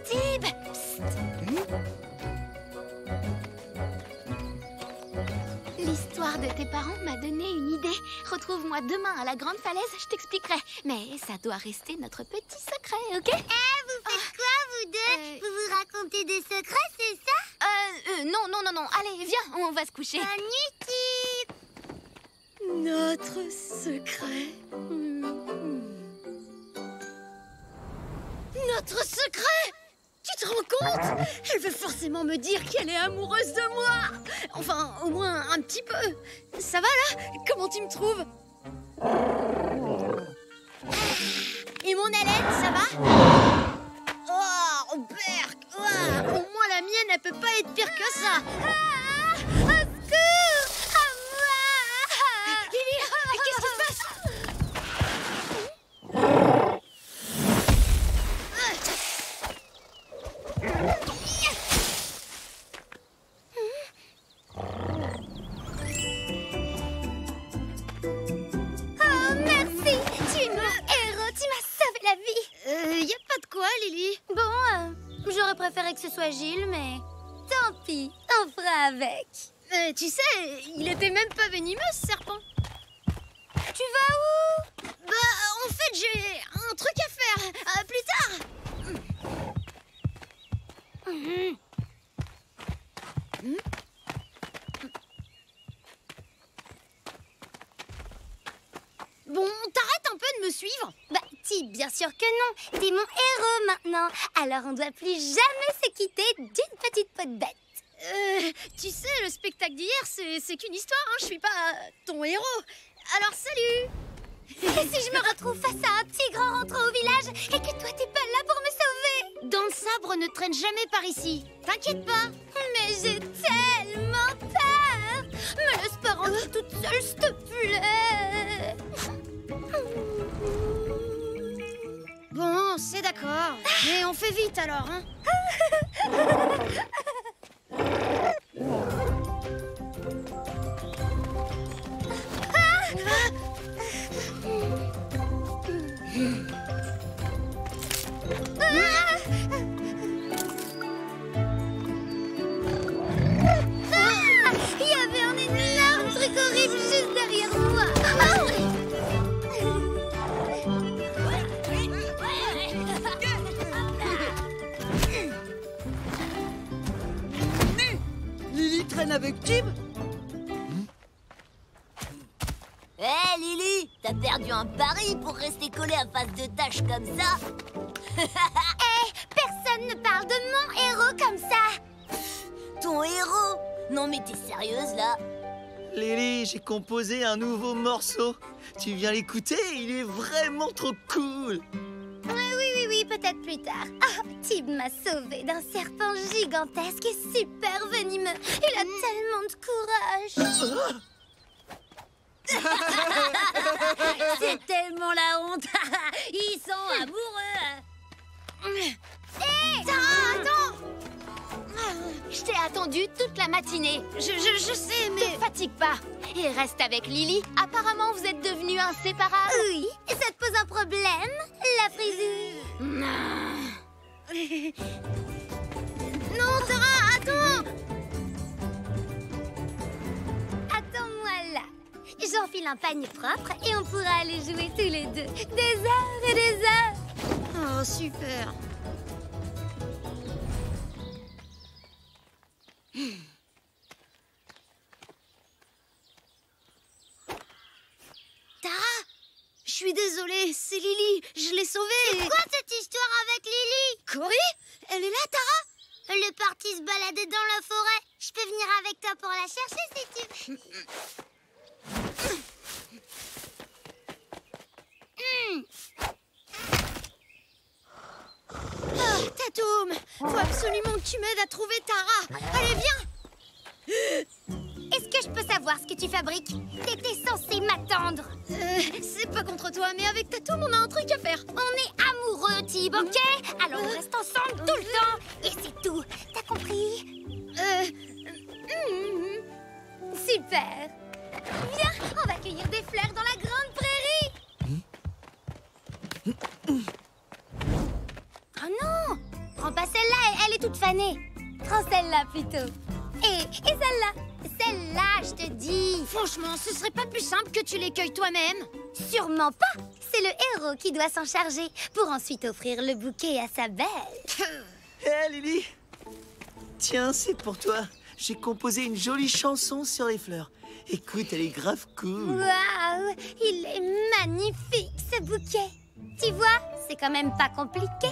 Tib, psst. L'histoire de tes parents m'a donné une idée. Retrouve-moi demain à la grande falaise, je t'expliquerai. Mais ça doit rester notre petit secret, ok? Vous faites quoi, vous deux? Vous vous racontez des secrets, c'est ça? Non. Allez, viens, on va se coucher. Bonne nuit, Tib. Notre secret. Notre secret! Tu te rends compte? Elle veut forcément me dire qu'elle est amoureuse de moi. Enfin, au moins un petit peu. Ça va là? Comment tu me trouves? Et mon haleine, ça va? Oh, Berk! Au moins la mienne, elle peut pas être pire que ça. Au secours! À moi! Lily, qu'est-ce qui se passe? Oh, merci! Tu es mon héros, tu m'as sauvé la vie! Y a pas de quoi, Lily. Bon, j'aurais préféré que ce soit Gilles, mais tant pis, on fera avec. Tu sais, il était même pas venimeux, ce serpent. Tu vas où? Bah, en fait, j'ai un truc à faire. Plus tard. Bon, t'arrêtes un peu de me suivre? Bah, Tib, bien sûr que non. T'es mon héros maintenant. Alors on doit plus jamais se quitter d'une petite peau de bête. Tu sais, le spectacle d'hier, c'est qu'une histoire, hein. Je suis pas ton héros. Alors, salut. Et si je me retrouve face à un tigre en rentrant au village et que toi t'es pas là pour me sauver? Dans le sabre ne traîne jamais par ici. T'inquiète pas. Mais j'ai tellement peur. Me laisse pas rentrer toute seule, s'il te plaît. Bon, c'est d'accord. Mais on fait vite alors, hein. Il y avait un énorme truc horrible juste derrière moi. Lily traîne avec Tib? Hé, Lily, t'as perdu un pari pour rester collé à face de tâches comme ça? Personne ne parle de mon héros comme ça. Ton héros? Non mais t'es sérieuse là? Lily, j'ai composé un nouveau morceau. Tu viens l'écouter? Il est vraiment trop cool. Oui, peut-être plus tard. Ah, Tib m'a sauvée d'un serpent gigantesque et super venimeux. Il a tellement de courage. C'est tellement la honte. Ils sont amoureux. Hé, Sarah, attends. Je t'ai attendu toute la matinée. Je sais, mais... Te fatigue pas. Et reste avec Lily. Apparemment, vous êtes devenus inséparables. Oui. Ça te pose un problème, la frisure? Non, Sarah, attends. Attends-moi là. J'enfile un panier propre et on pourra aller jouer tous les deux. Des heures et des heures. Oh, super. Tara, Tori? Elle est là, Tara? Elle est partie se balader dans la forêt. Je peux venir avec toi pour la chercher si tu veux. Tatoum, faut absolument que tu m'aides à trouver Tara. Allez, viens. Est-ce que je peux savoir ce que tu fabriques? T'étais censé m'attendre. C'est pas contre toi, mais avec Tatoum, on a un truc à faire. On est amoureux, Tib, ok? Alors on reste ensemble tout le temps. Et c'est tout. T'as compris? Super. Viens, on va cueillir des fleurs dans la grande prairie. Oh non! Prends pas celle-là, elle est toute fanée. Prends celle-là plutôt. Et celle-là. Celle-là, je te dis. Franchement, ce serait pas plus simple que tu les cueilles toi-même? Sûrement pas. C'est le héros qui doit s'en charger pour ensuite offrir le bouquet à sa belle. Hé, Lily. Tiens, c'est pour toi. J'ai composé une jolie chanson sur les fleurs. Écoute, elle est grave cool. Waouh, il est magnifique ce bouquet. Tu vois, c'est quand même pas compliqué.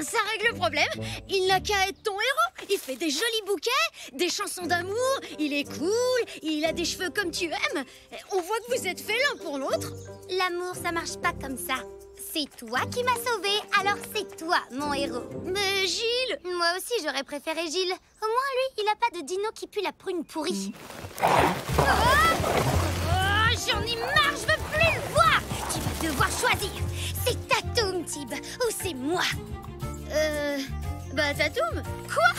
Ça règle le problème. Il n'a qu'à être ton héros. Il fait des jolis bouquets, des chansons d'amour. Il est cool, il a des cheveux comme tu aimes. On voit que vous êtes faits l'un pour l'autre. L'amour, ça marche pas comme ça. C'est toi qui m'as sauvée, alors c'est toi, mon héros. Mais Gilles... Moi aussi, j'aurais préféré Gilles. Au moins, lui, il a pas de dino qui pue la prune pourrie. J'en ai marre, je veux plus le voir. Tu vas devoir choisir. C'est Tatoum, Tib, ou c'est moi. Bah, Tatoum. Quoi?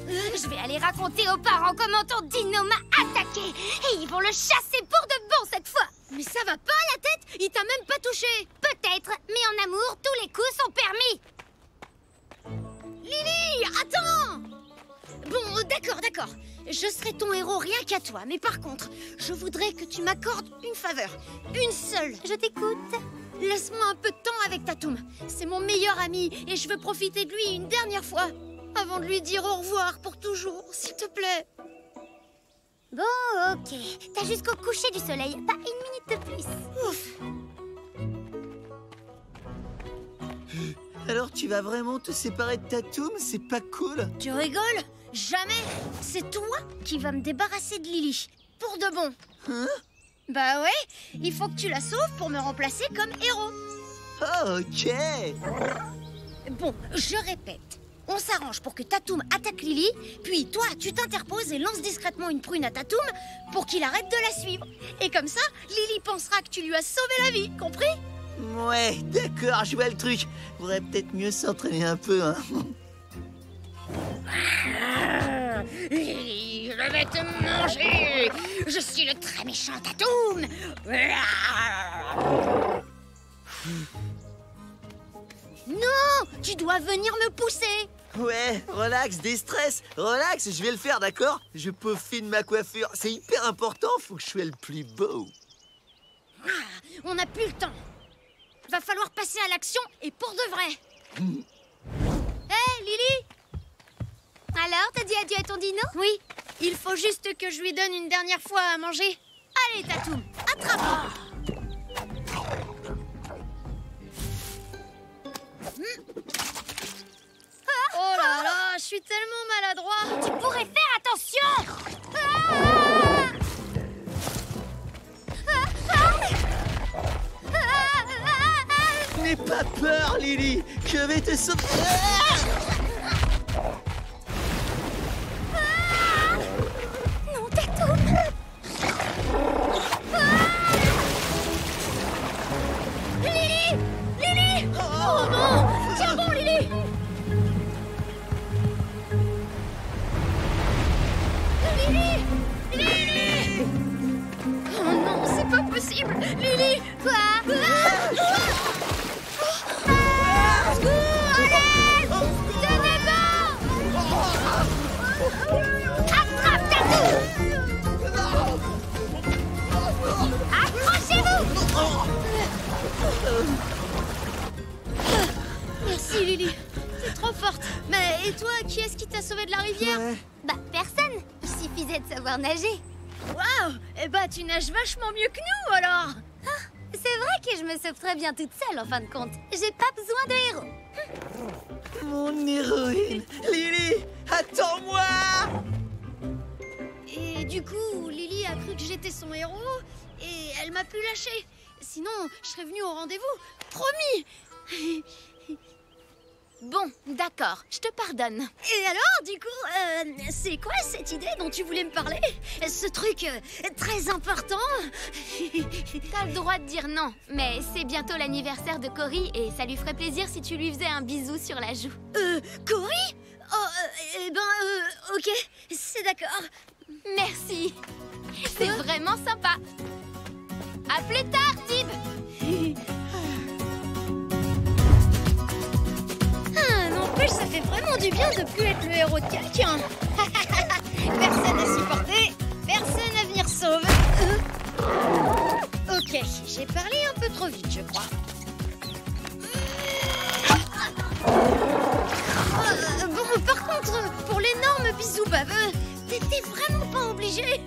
Je vais aller raconter aux parents comment ton dino m'a attaqué. Et ils vont le chasser pour de bon cette fois. Mais ça va pas à la tête? Il t'a même pas touché. Peut-être, mais en amour, tous les coups sont permis. Lily, attends! Bon, d'accord. Je serai ton héros rien qu'à toi. Mais par contre, je voudrais que tu m'accordes une faveur. Une seule. Je t'écoute. Laisse-moi un peu de temps avec Tatoum. C'est mon meilleur ami et je veux profiter de lui une dernière fois. Avant de lui dire au revoir pour toujours, s'il te plaît. Bon, ok. T'as jusqu'au coucher du soleil, pas une minute de plus. Ouf. Alors tu vas vraiment te séparer de Tatoum? C'est pas cool? Tu rigoles? Jamais. C'est toi qui vas me débarrasser de Lily. Pour de bon. Hein? Bah ouais, il faut que tu la sauves pour me remplacer comme héros. Oh, ok. Bon, je répète. On s'arrange pour que Tatoum attaque Lily, puis toi, tu t'interposes et lances discrètement une prune à Tatoum pour qu'il arrête de la suivre. Et comme ça, Lily pensera que tu lui as sauvé la vie, compris? Ouais, d'accord, je vois le truc. Faudrait peut-être mieux s'entraîner un peu, hein. Lily, je vais te manger. Je suis le très méchant Tatoum. Non, tu dois venir me pousser. Ouais, relax, déstress. Relax, je vais le faire, d'accord? Je peaufine ma coiffure. C'est hyper important, faut que je sois le plus beau. On n'a plus le temps. Va falloir passer à l'action et pour de vrai. Hé, Lily! Alors, t'as dit adieu à ton dino? Oui, il faut juste que je lui donne une dernière fois à manger. Allez, Tatoum, attrape-le. Oh là là, je suis tellement maladroit. Tu pourrais faire attention. N'aie pas peur, Lily. Je vais te sauver. Non, Tatoum. Lily! Lily! Oh non! Tiens bon, Lily! Lily! Lily! Oh non, c'est pas possible! Lily! Quoi? Attrape Tatoum! Accrochez-vous! Merci, Lily. T'es trop forte. Mais et toi, qui est-ce qui t'a sauvé de la rivière? Bah, personne. Il suffisait de savoir nager. Waouh! Eh bah, tu nages vachement mieux que nous, alors! C'est vrai pratique et je me sauve très bien toute seule en fin de compte. J'ai pas besoin de héros. Mon héroïne, Lily, attends-moi! Et du coup, Lily a cru que j'étais son héros et elle m'a plus lâché. Sinon, je serais venue au rendez-vous. Promis! Bon, d'accord, je te pardonne. Et alors, du coup, c'est quoi cette idée dont tu voulais me parler? Ce truc très important? T'as le droit de dire non, mais c'est bientôt l'anniversaire de Cory et ça lui ferait plaisir si tu lui faisais un bisou sur la joue. Cory? Oh, ok, c'est d'accord. Merci. C'est vraiment sympa. À plus tard, Tib. N'empêche, ça fait vraiment du bien de plus être le héros de quelqu'un. Personne à supporter, personne à venir sauver. Ok, j'ai parlé un peu trop vite, je crois. Bon, par contre, pour l'énorme bisou baveux, t'étais vraiment pas obligé.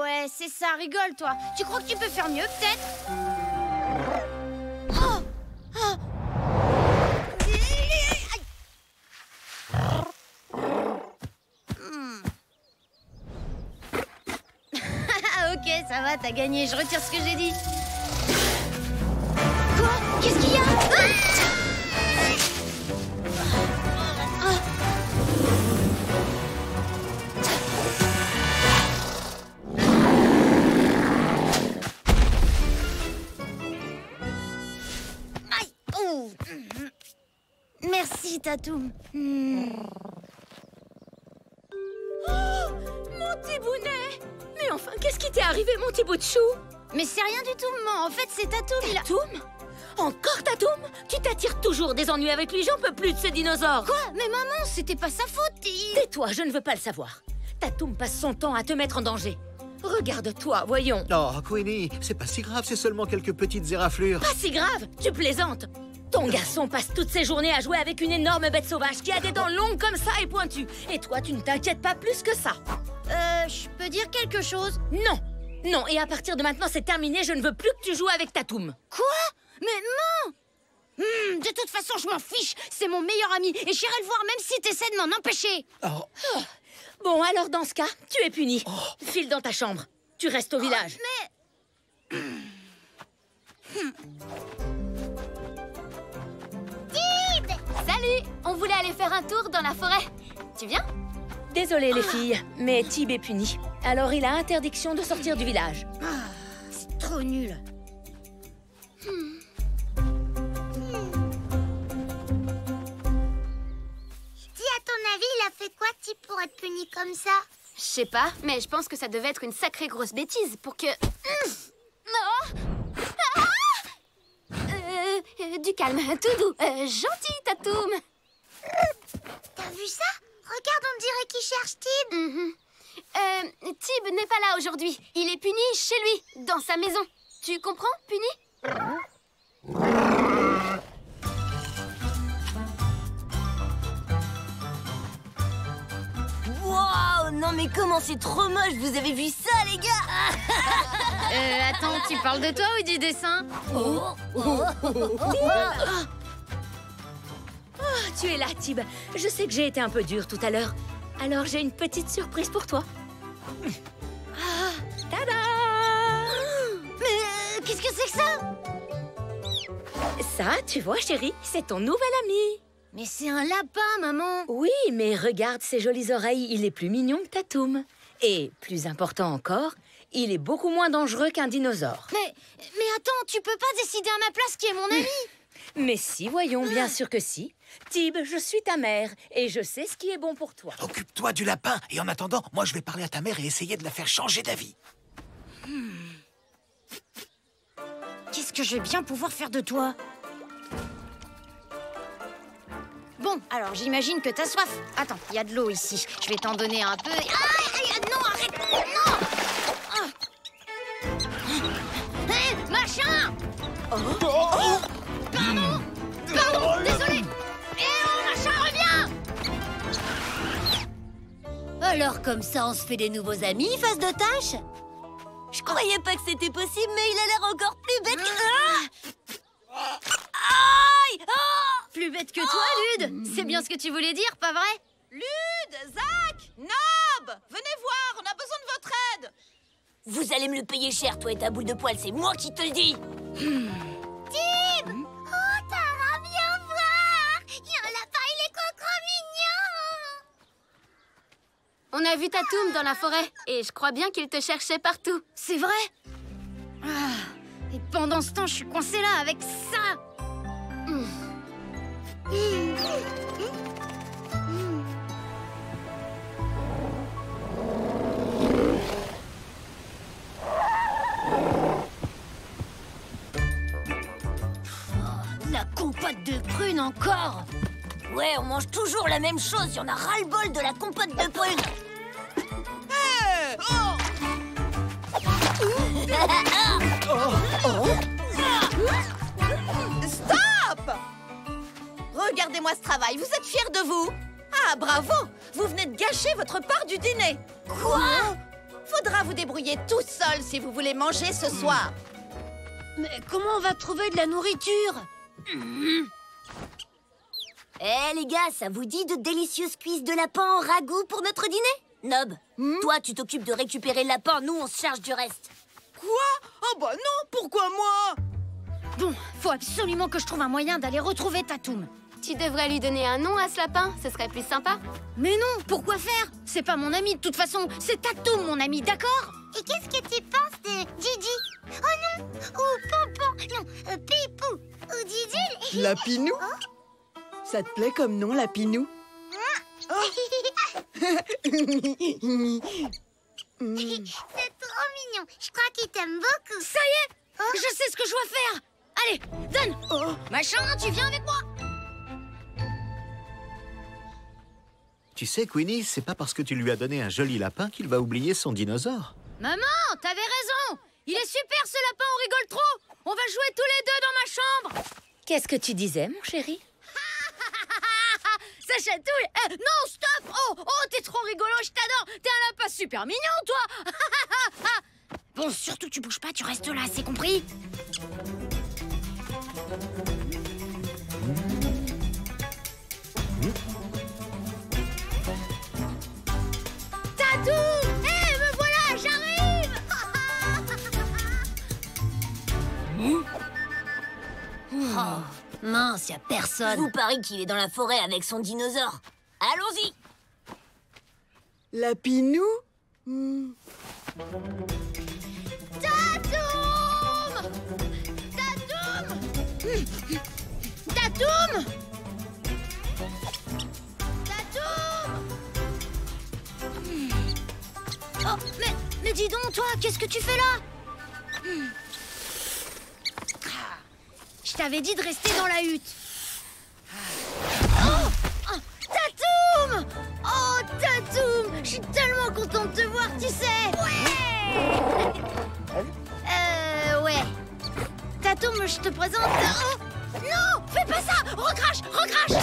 Ouais, c'est ça, rigole, toi. Tu crois que tu peux faire mieux, peut-être? Oh, oh. Ok, ça va, t'as gagné. Je retire ce que j'ai dit. Quoi? Qu'est-ce qu'il y a? Merci, Tatoum. Oh, mon petit bounet! Mais enfin, qu'est-ce qui t'est arrivé, mon petit bout de chou? Mais c'est rien du tout, maman. En fait, c'est Tatoum. Tatoum? Encore Tatoum? Tu t'attires toujours des ennuis avec lui, j'en peux plus de ce dinosaure. Quoi? Mais maman, c'était pas sa faute. Tais-toi, je ne veux pas le savoir. Tatoum passe son temps à te mettre en danger. Regarde-toi, voyons. Oh, Queenie, c'est pas si grave, c'est seulement quelques petites éraflures. Pas si grave, tu plaisantes. Ton garçon passe toutes ses journées à jouer avec une énorme bête sauvage qui a des dents longues comme ça et pointues. Et toi, tu ne t'inquiètes pas plus que ça. Je peux dire quelque chose? Non. Non, et à partir de maintenant, c'est terminé, je ne veux plus que tu joues avec Tatoum. Quoi? Mais non! De toute façon, je m'en fiche. C'est mon meilleur ami et j'irai le voir même si t'essaies de m'en empêcher. Oh. Bon, alors dans ce cas, tu es puni. File dans ta chambre. Tu restes au village. Tib! Salut! On voulait aller faire un tour dans la forêt. Tu viens? Désolée les filles, mais Tib est puni. Alors il a interdiction de sortir du village. C'est trop nul. À ton avis, il a fait quoi, Tib, pour être puni comme ça? Je sais pas, mais je pense que ça devait être une sacrée grosse bêtise pour que... du calme, tout doux. Gentil, Tatoum. T'as vu ça? Regarde, on dirait qu'il cherche Tib. Tib n'est pas là aujourd'hui. Il est puni chez lui, dans sa maison. Tu comprends, puni? Wow, non mais comment c'est trop moche, vous avez vu ça les gars? Attends, tu parles de toi ou du dessin? Tu es là, Tib. Je sais que j'ai été un peu dure tout à l'heure. Alors j'ai une petite surprise pour toi. Tada! Mais qu'est-ce que c'est que ça? Ça, tu vois, chérie, c'est ton nouvel ami. Mais c'est un lapin, maman. Oui, mais regarde ses jolies oreilles, il est plus mignon que Tatoum. Et, plus important encore, il est beaucoup moins dangereux qu'un dinosaure. Mais attends, tu peux pas décider à ma place qui est mon ami. Mais si, voyons, bien sûr que si. Tib, je suis ta mère et je sais ce qui est bon pour toi. Occupe-toi du lapin et en attendant, moi je vais parler à ta mère et essayer de la faire changer d'avis. Qu'est-ce que je vais bien pouvoir faire de toi? Bon, Bon, alors j'imagine que t'as soif. Attends, il y a de l'eau ici. Je vais t'en donner un peu. Non, arrête! Non! Hé, machin! Pardon! Pardon, désolé! Machin, reviens! Alors comme ça, on se fait des nouveaux amis, face de tâche? Je croyais pas que c'était possible, mais il a l'air encore plus bête que... Aïe! Plus bête que toi, Lude! C'est bien ce que tu voulais dire, pas vrai? Lude, Zach, Nob, venez voir, on a besoin de votre aide. Vous allez me le payer cher, toi et ta boule de poil, c'est moi qui te le dis. Tib! Oh, Tara, viens voir! Il y a un lapin, il est trop mignon! On a vu Tatoum dans la forêt et je crois bien qu'il te cherchait partout. C'est vrai? Et pendant ce temps, je suis coincée là avec ça! La compote de prune encore. Ouais, on mange toujours la même chose. Il y en a ras-le-bol de la compote de prune. Hey! Stop! Regardez-moi ce travail, vous êtes fiers de vous? Ah, bravo! Vous venez de gâcher votre part du dîner. Quoi? Faudra vous débrouiller tout seul si vous voulez manger ce soir. Mais comment on va trouver de la nourriture? Eh les gars, ça vous dit de délicieuses cuisses de lapin en ragoût pour notre dîner? Nob, toi tu t'occupes de récupérer le lapin, nous on se charge du reste. Quoi? Oh bah non, pourquoi moi? Bon, faut absolument que je trouve un moyen d'aller retrouver Tatoum. Tu devrais lui donner un nom à ce lapin, ce serait plus sympa. Mais non, pourquoi faire? C'est pas mon ami de toute façon, c'est Tatoum mon ami, d'accord? Et qu'est-ce que tu penses de Gigi? Oh non! Ou Pompon! Non, Pipou! Ou Didi? Lapinou? Ça te plaît comme nom, Lapinou? C'est trop mignon. Je crois qu'il t'aime beaucoup. Ça y est, je sais ce que je dois faire. Allez, donne. Machin, tu viens avec moi. Tu sais, Queenie, c'est pas parce que tu lui as donné un joli lapin qu'il va oublier son dinosaure. Maman, t'avais raison. Il est super ce lapin, on rigole trop. On va jouer tous les deux dans ma chambre. Qu'est-ce que tu disais, mon chéri? Ça chatouille. Non, stop. Oh, t'es trop rigolo, je t'adore. T'es un lapin super mignon, toi. Bon, surtout tu bouges pas, tu restes là, c'est compris? Tatoum! Me voilà, j'arrive. Oh, mince, y a personne. Je vous parie qu'il est dans la forêt avec son dinosaure. Allons-y. Lapinou? Tatoum! Tatoum! Tatoum! Tatoum! Oh, mais dis donc, toi, qu'est-ce que tu fais là? Je t'avais dit de rester dans la hutte. Oh! Tatoum! Oh, Tatoum! Je suis tellement contente de te voir, tu sais! Ouais. Tatoum, je te présente... Oh! Non! Fais pas ça! Recrache! Recrache!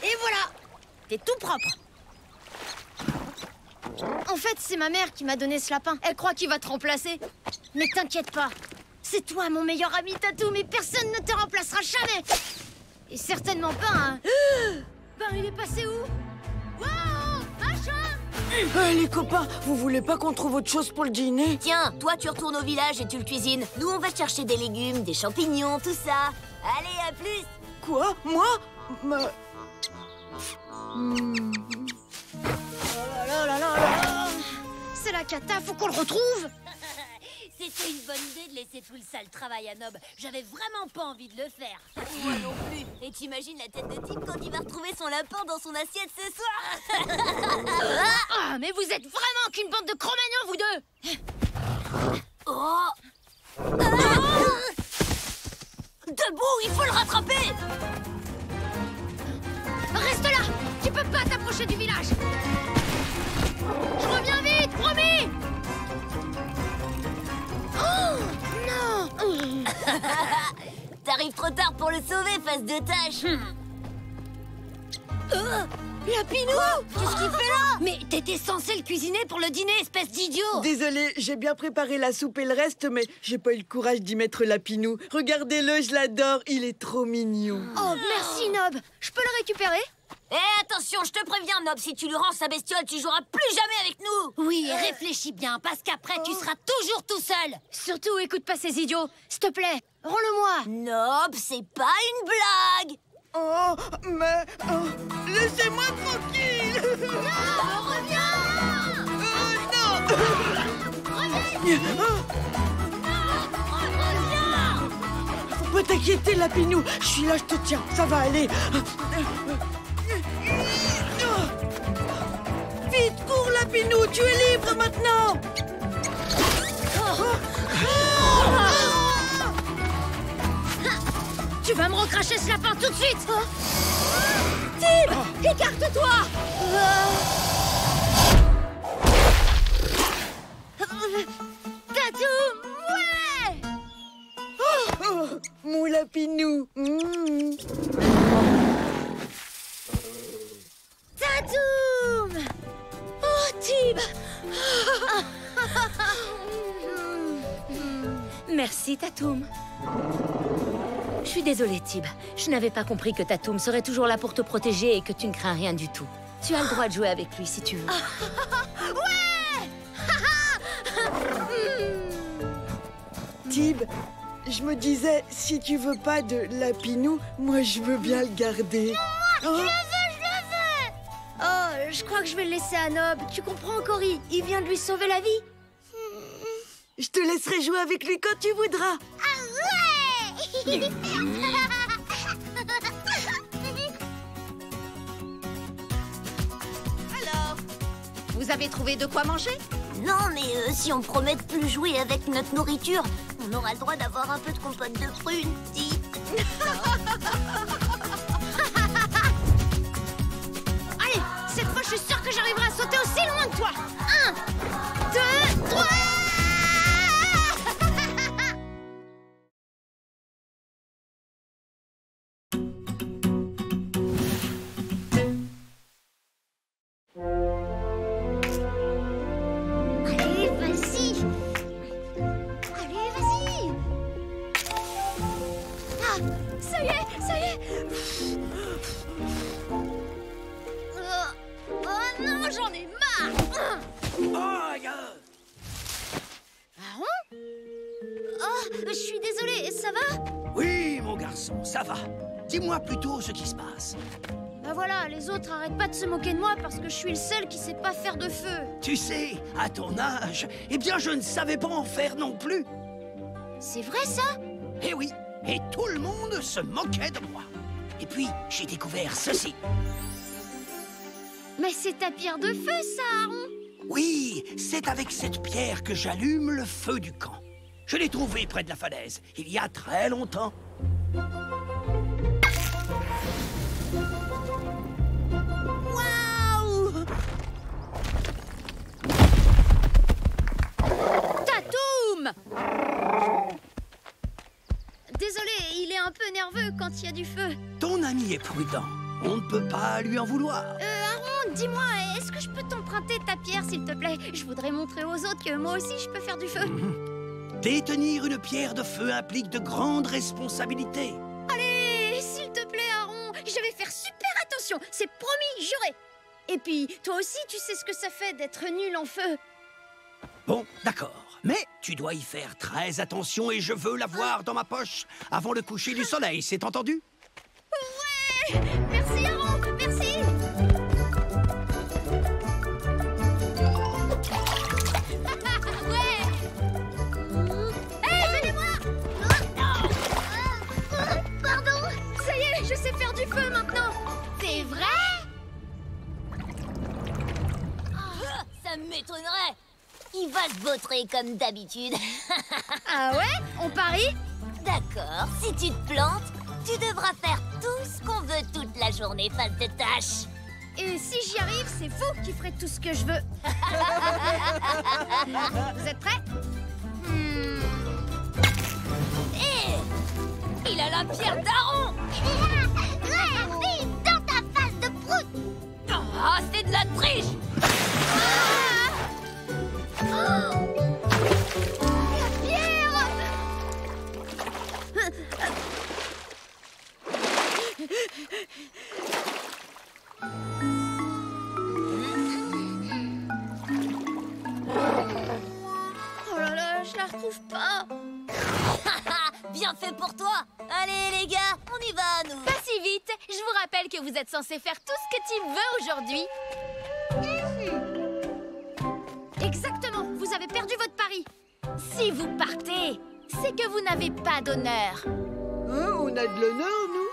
Et voilà! T'es tout propre. En fait, c'est ma mère qui m'a donné ce lapin. Elle croit qu'il va te remplacer. Mais t'inquiète pas. C'est toi, mon meilleur ami Tatoum, et personne ne te remplacera jamais. Et certainement pas un... Ben, il est passé où? Wow! Machin! Les copains, vous voulez pas qu'on trouve autre chose pour le dîner? Tiens, toi tu retournes au village et tu le cuisines. Nous on va chercher des légumes, des champignons, tout ça. Allez, à plus. Quoi? Moi? C'est la cata, faut qu'on le retrouve. C'était une bonne idée de laisser tout le sale travail à Nob. J'avais vraiment pas envie de le faire. Moi non plus. Et t'imagines la tête de Tim quand il va retrouver son lapin dans son assiette ce soir? Ah, mais vous êtes vraiment qu'une bande de cro-magnons, vous deux. Oh. Debout, il faut le rattraper. Reste là! Tu peux pas t'approcher du village! Je reviens vite, promis! Oh non. T'arrives trop tard pour le sauver, face de tâche. Lapinou! Qu'est-ce qu'il fait là? Mais t'étais censé le cuisiner pour le dîner, espèce d'idiot! Désolé, j'ai bien préparé la soupe et le reste, mais j'ai pas eu le courage d'y mettre Lapinou. Regardez-le, je l'adore, il est trop mignon. Oh, merci Nob! Je peux le récupérer? Attention, je te préviens, Nob, si tu lui rends sa bestiole, tu joueras plus jamais avec nous. Oui, réfléchis bien, parce qu'après, tu seras toujours tout seul. Surtout, écoute pas ces idiots. S'il te plaît, rends-le-moi. Nob, c'est pas une blague. Oh, mais... laissez-moi tranquille. Non, reviens. Non. Faut pas t'inquiéter, Lapinou. Je suis là, je te tiens, ça va aller. Vite, cours, Lapinou, tu es libre maintenant. Tu vas me recracher ce lapin tout de suite. Tib, écarte-toi. Tatoum, ouais. Oh, mon Lapinou. Tatoum. Oh, Tib. Merci, Tatoum. Je suis désolée, Tib. Je n'avais pas compris que Tatoum serait toujours là pour te protéger et que tu ne crains rien du tout. Tu as le droit de jouer avec lui si tu veux. Ouais. Tib, je me disais, si tu veux pas de Lapinou, moi je veux bien le garder. Moi, je le veux. Oh, je crois que je vais le laisser à Nob. Tu comprends, Cory? Il vient de lui sauver la vie. Je te laisserai jouer avec lui quand tu voudras. Ah ouais. Alors, vous avez trouvé de quoi manger? Non, mais si on promet de plus jouer avec notre nourriture, on aura le droit d'avoir un peu de compote de prunes, si. Allez, cette fois, je suis sûre que j'arriverai à sauter aussi loin que toi. 1, 2, 3. Je suis désolée, ça va? Oui, mon garçon, ça va. Dis-moi plutôt ce qui se passe. Bah voilà, les autres arrêtent pas de se moquer de moi parce que je suis le seul qui sait pas faire de feu. Tu sais, à ton âge, eh bien, je ne savais pas en faire non plus. C'est vrai, ça? Eh oui, et tout le monde se moquait de moi. Et puis, j'ai découvert ceci. Mais c'est ta pierre de feu, ça, Aaron? Oui, c'est avec cette pierre que j'allume le feu du camp. Je l'ai trouvée près de la falaise, il y a très longtemps. Waouh! Tatoum! Désolé, il est un peu nerveux quand il y a du feu. Ton ami est prudent. On ne peut pas lui en vouloir. Aaron, dis-moi, est-ce que je peux t'emprunter ta pierre, s'il te plaît? Je voudrais montrer aux autres que moi aussi, je peux faire du feu. Détenir une pierre de feu implique de grandes responsabilités. Allez, s'il te plaît, Aaron, je vais faire super attention. C'est promis, juré. Et puis, toi aussi, tu sais ce que ça fait d'être nul en feu. Bon, d'accord. Mais tu dois y faire très attention et je veux l'avoir dans ma poche avant le coucher du soleil, c'est entendu? Ouais! Merci, Aaron, merci! Ouais! Hé, venez-moi! Pardon? Ça y est, je sais faire du feu maintenant! C'est vrai? Ça m'étonnerait! Il va se vautrer comme d'habitude. Ah ouais? On parie? D'accord, si tu te plantes, tu devras faire tout ce qu'on veut toute la journée face de tâches. Et si j'y arrive, c'est vous qui ferez tout ce que je veux. Vous êtes prêts? Il a la pierre d'Aaron. Ouais, dans ta face de prout. Ah, c'est de la triche. La pierre. Oh là là, je la retrouve pas. Bien fait pour toi. Allez les gars, on y va nous. Pas si vite. Je vous rappelle que vous êtes censés faire tout ce que Tim veut aujourd'hui. Exactement, vous avez perdu votre pari. Si vous partez, c'est que vous n'avez pas d'honneur. Hein, on a de l'honneur, nous?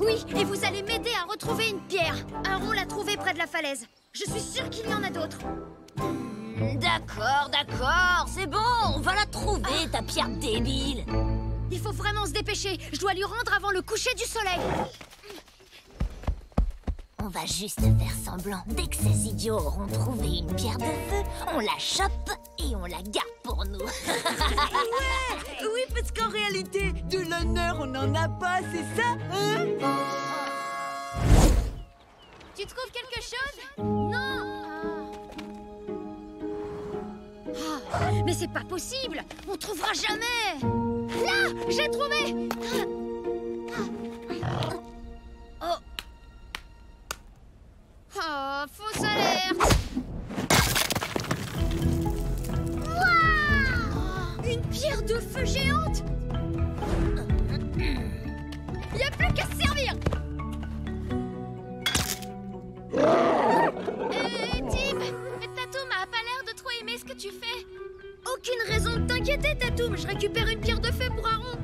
Oui, et vous allez m'aider à retrouver une pierre. Aaron l'a trouvée près de la falaise. Je suis sûre qu'il y en a d'autres. D'accord, c'est bon, on va la trouver, ta pierre débile. Il faut vraiment se dépêcher. Je dois lui rendre avant le coucher du soleil. On va juste faire semblant. Dès que ces idiots auront trouvé une pierre de feu, on la chope et on la garde pour nous. Oui, parce qu'en réalité, de l'honneur, on n'en a pas, c'est ça, hein? Tu trouves quelque chose? Non. Mais c'est pas possible. On trouvera jamais. Là, j'ai trouvé. Oh, fausse alerte. Wow, une pierre de feu géante. Il n'y a plus qu'à se servir. Tim, Tatoum a pas l'air de trop aimer ce que tu fais. Aucune raison de t'inquiéter, Tatoum. Je récupère une pierre de feu pour Aaron.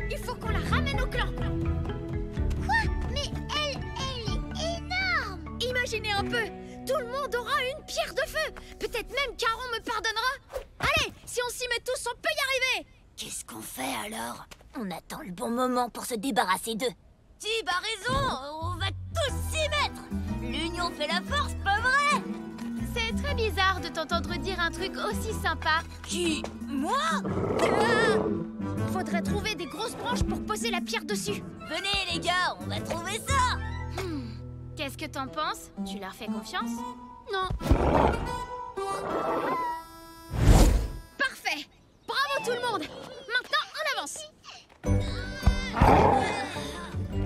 Il faut qu'on la ramène au clan. Quoi? Mais elle est énorme. Imaginez un peu. Tout le monde aura une pierre de feu. Peut-être même qu'Aaron me pardonnera. Allez, si on s'y met tous, on peut y arriver. Qu'est-ce qu'on fait alors? On attend le bon moment pour se débarrasser d'eux. Tib a raison, on va tous s'y mettre. L'union fait la force, pas vrai? C'est très bizarre de t'entendre dire un truc aussi sympa. Qui? Moi? Faudrait trouver des grosses branches pour poser la pierre dessus. Venez les gars, on va trouver ça. Qu'est-ce que t'en penses? Tu leur fais confiance? Non. Parfait. Bravo tout le monde. Maintenant, on avance.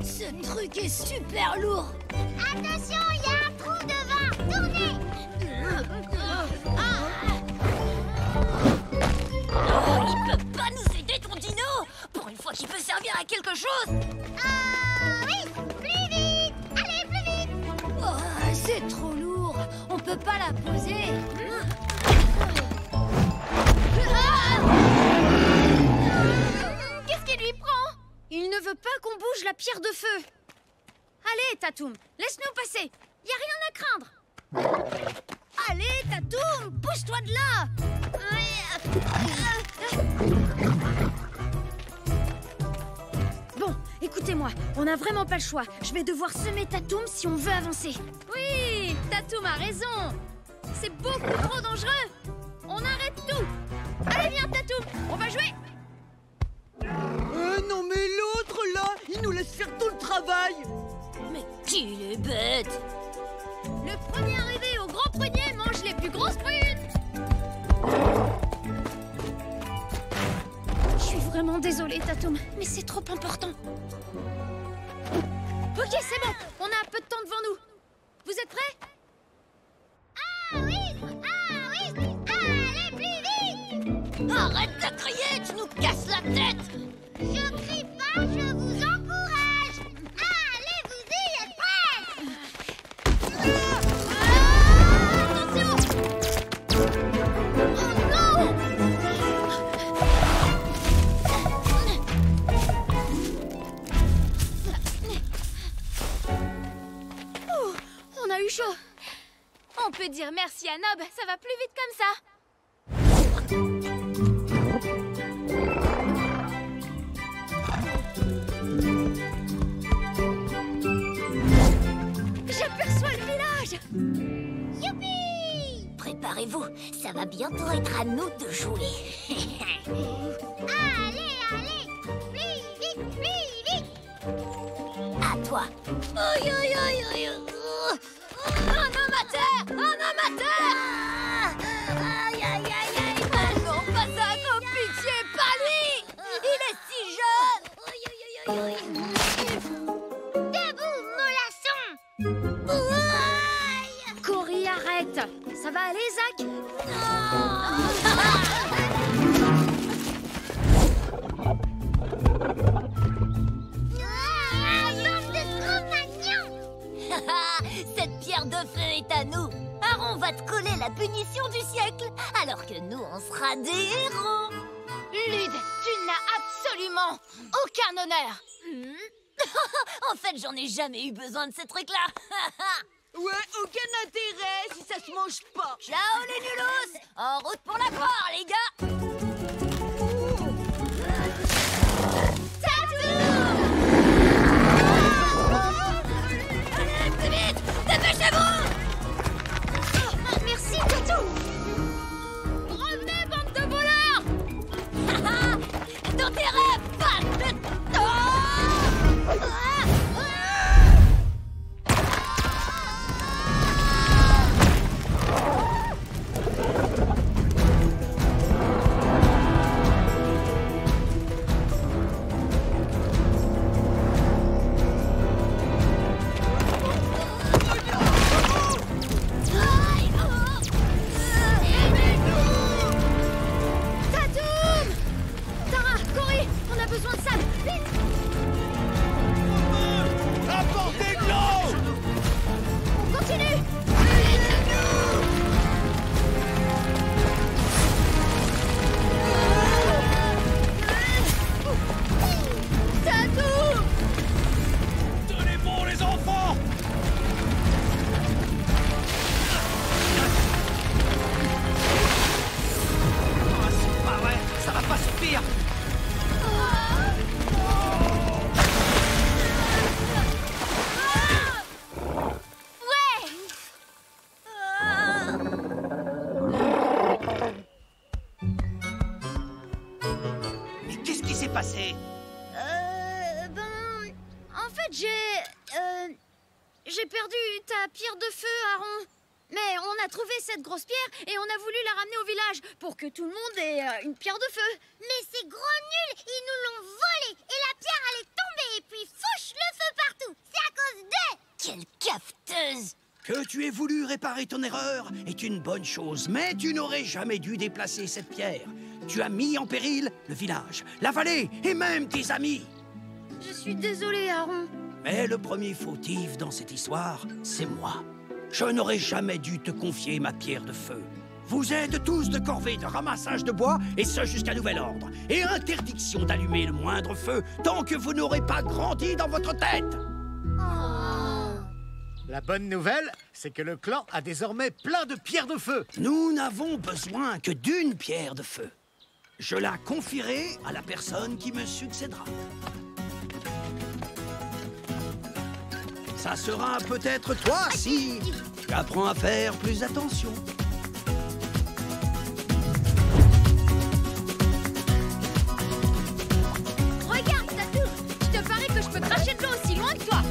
Ce truc est super lourd. Attention, il y a un trou devant. Tournez. Oh, il peut pas nous aider ton dino. Pour une fois qu'il peut servir à quelque chose. Oui, plus vite. Allez, plus vite. Oh, c'est trop lourd. On peut pas la poser. Qu'est-ce qui lui prend? Il ne veut pas qu'on bouge la pierre de feu. Allez, Tatoum, laisse-nous passer. Y a rien à craindre. Allez, Tatoum, pousse-toi de là. Bon, écoutez-moi, on n'a vraiment pas le choix. Je vais devoir semer Tatoum si on veut avancer. Oui, Tatoum a raison. C'est beaucoup trop dangereux. On arrête tout. Allez, viens, Tatoum, on va jouer. Non mais l'autre là, il nous laisse faire tout le travail. Mais qu'il est bête. Le premier arrivé au grand prunier mange les plus grosses prunes. Je suis vraiment désolée, Tatoum, mais c'est trop important. Ok, c'est bon, on a un peu de temps devant nous. Vous êtes prêts? Ah oui. Allez, plus vite. Arrête de crier, tu nous casses la tête. Je crie pas, je vous encourage. Allez, vous y êtes prêts. Attention! Oh non! On a eu chaud. On peut dire merci à Nob, ça va plus vite comme ça. Youpi! Préparez-vous, ça va bientôt être à nous de jouer. Allez, allez! Plus vite! À toi. Aïe, aïe, aïe, aïe. Un amateur! Un amateur! Aïe, aïe, aïe, aïe. Oh non, pas ça, comme pitié, pas lui! Il est si jeune! Debout, mollasson! Cory, arrête! Ça va aller, Zach? Bande de Cro-Magnons! Cette pierre de feu est à nous. Aaron va te coller la punition du siècle, alors que nous, on sera des héros. Lud, tu n'as absolument aucun honneur! En fait, j'en ai jamais eu besoin de ces trucs-là. Ouais, aucun intérêt si ça se mange pas. Ciao les nulos! En route pour la gloire, les gars! Allez, plus vite! Dépêchez-vous! Merci, Tatou! Revenez, bande de voleurs! Dans tes rêves, balle de... passé? En fait, j'ai perdu ta pierre de feu, Aaron. Mais on a trouvé cette grosse pierre et on a voulu la ramener au village pour que tout le monde ait une pierre de feu. Mais c'est gros nul, ils nous l'ont volée et la pierre allait tomber et puis fouche le feu partout. C'est à cause d'eux. Quelle cafeteuse! Que tu aies voulu réparer ton erreur est une bonne chose, mais tu n'aurais jamais dû déplacer cette pierre. Tu as mis en péril le village, la vallée et même tes amis. Je suis désolée, Aaron. Mais le premier fautif dans cette histoire, c'est moi. Je n'aurais jamais dû te confier ma pierre de feu. Vous êtes tous de corvée de ramassage de bois, et ce jusqu'à nouvel ordre. Et interdiction d'allumer le moindre feu tant que vous n'aurez pas grandi dans votre tête. La bonne nouvelle, c'est que le clan a désormais plein de pierres de feu. Nous n'avons besoin que d'une pierre de feu. Je la confierai à la personne qui me succédera. Ça sera peut-être toi si tu apprends à faire plus attention. Regarde, Tatou, je te parie que je peux cracher de l'eau aussi loin que toi.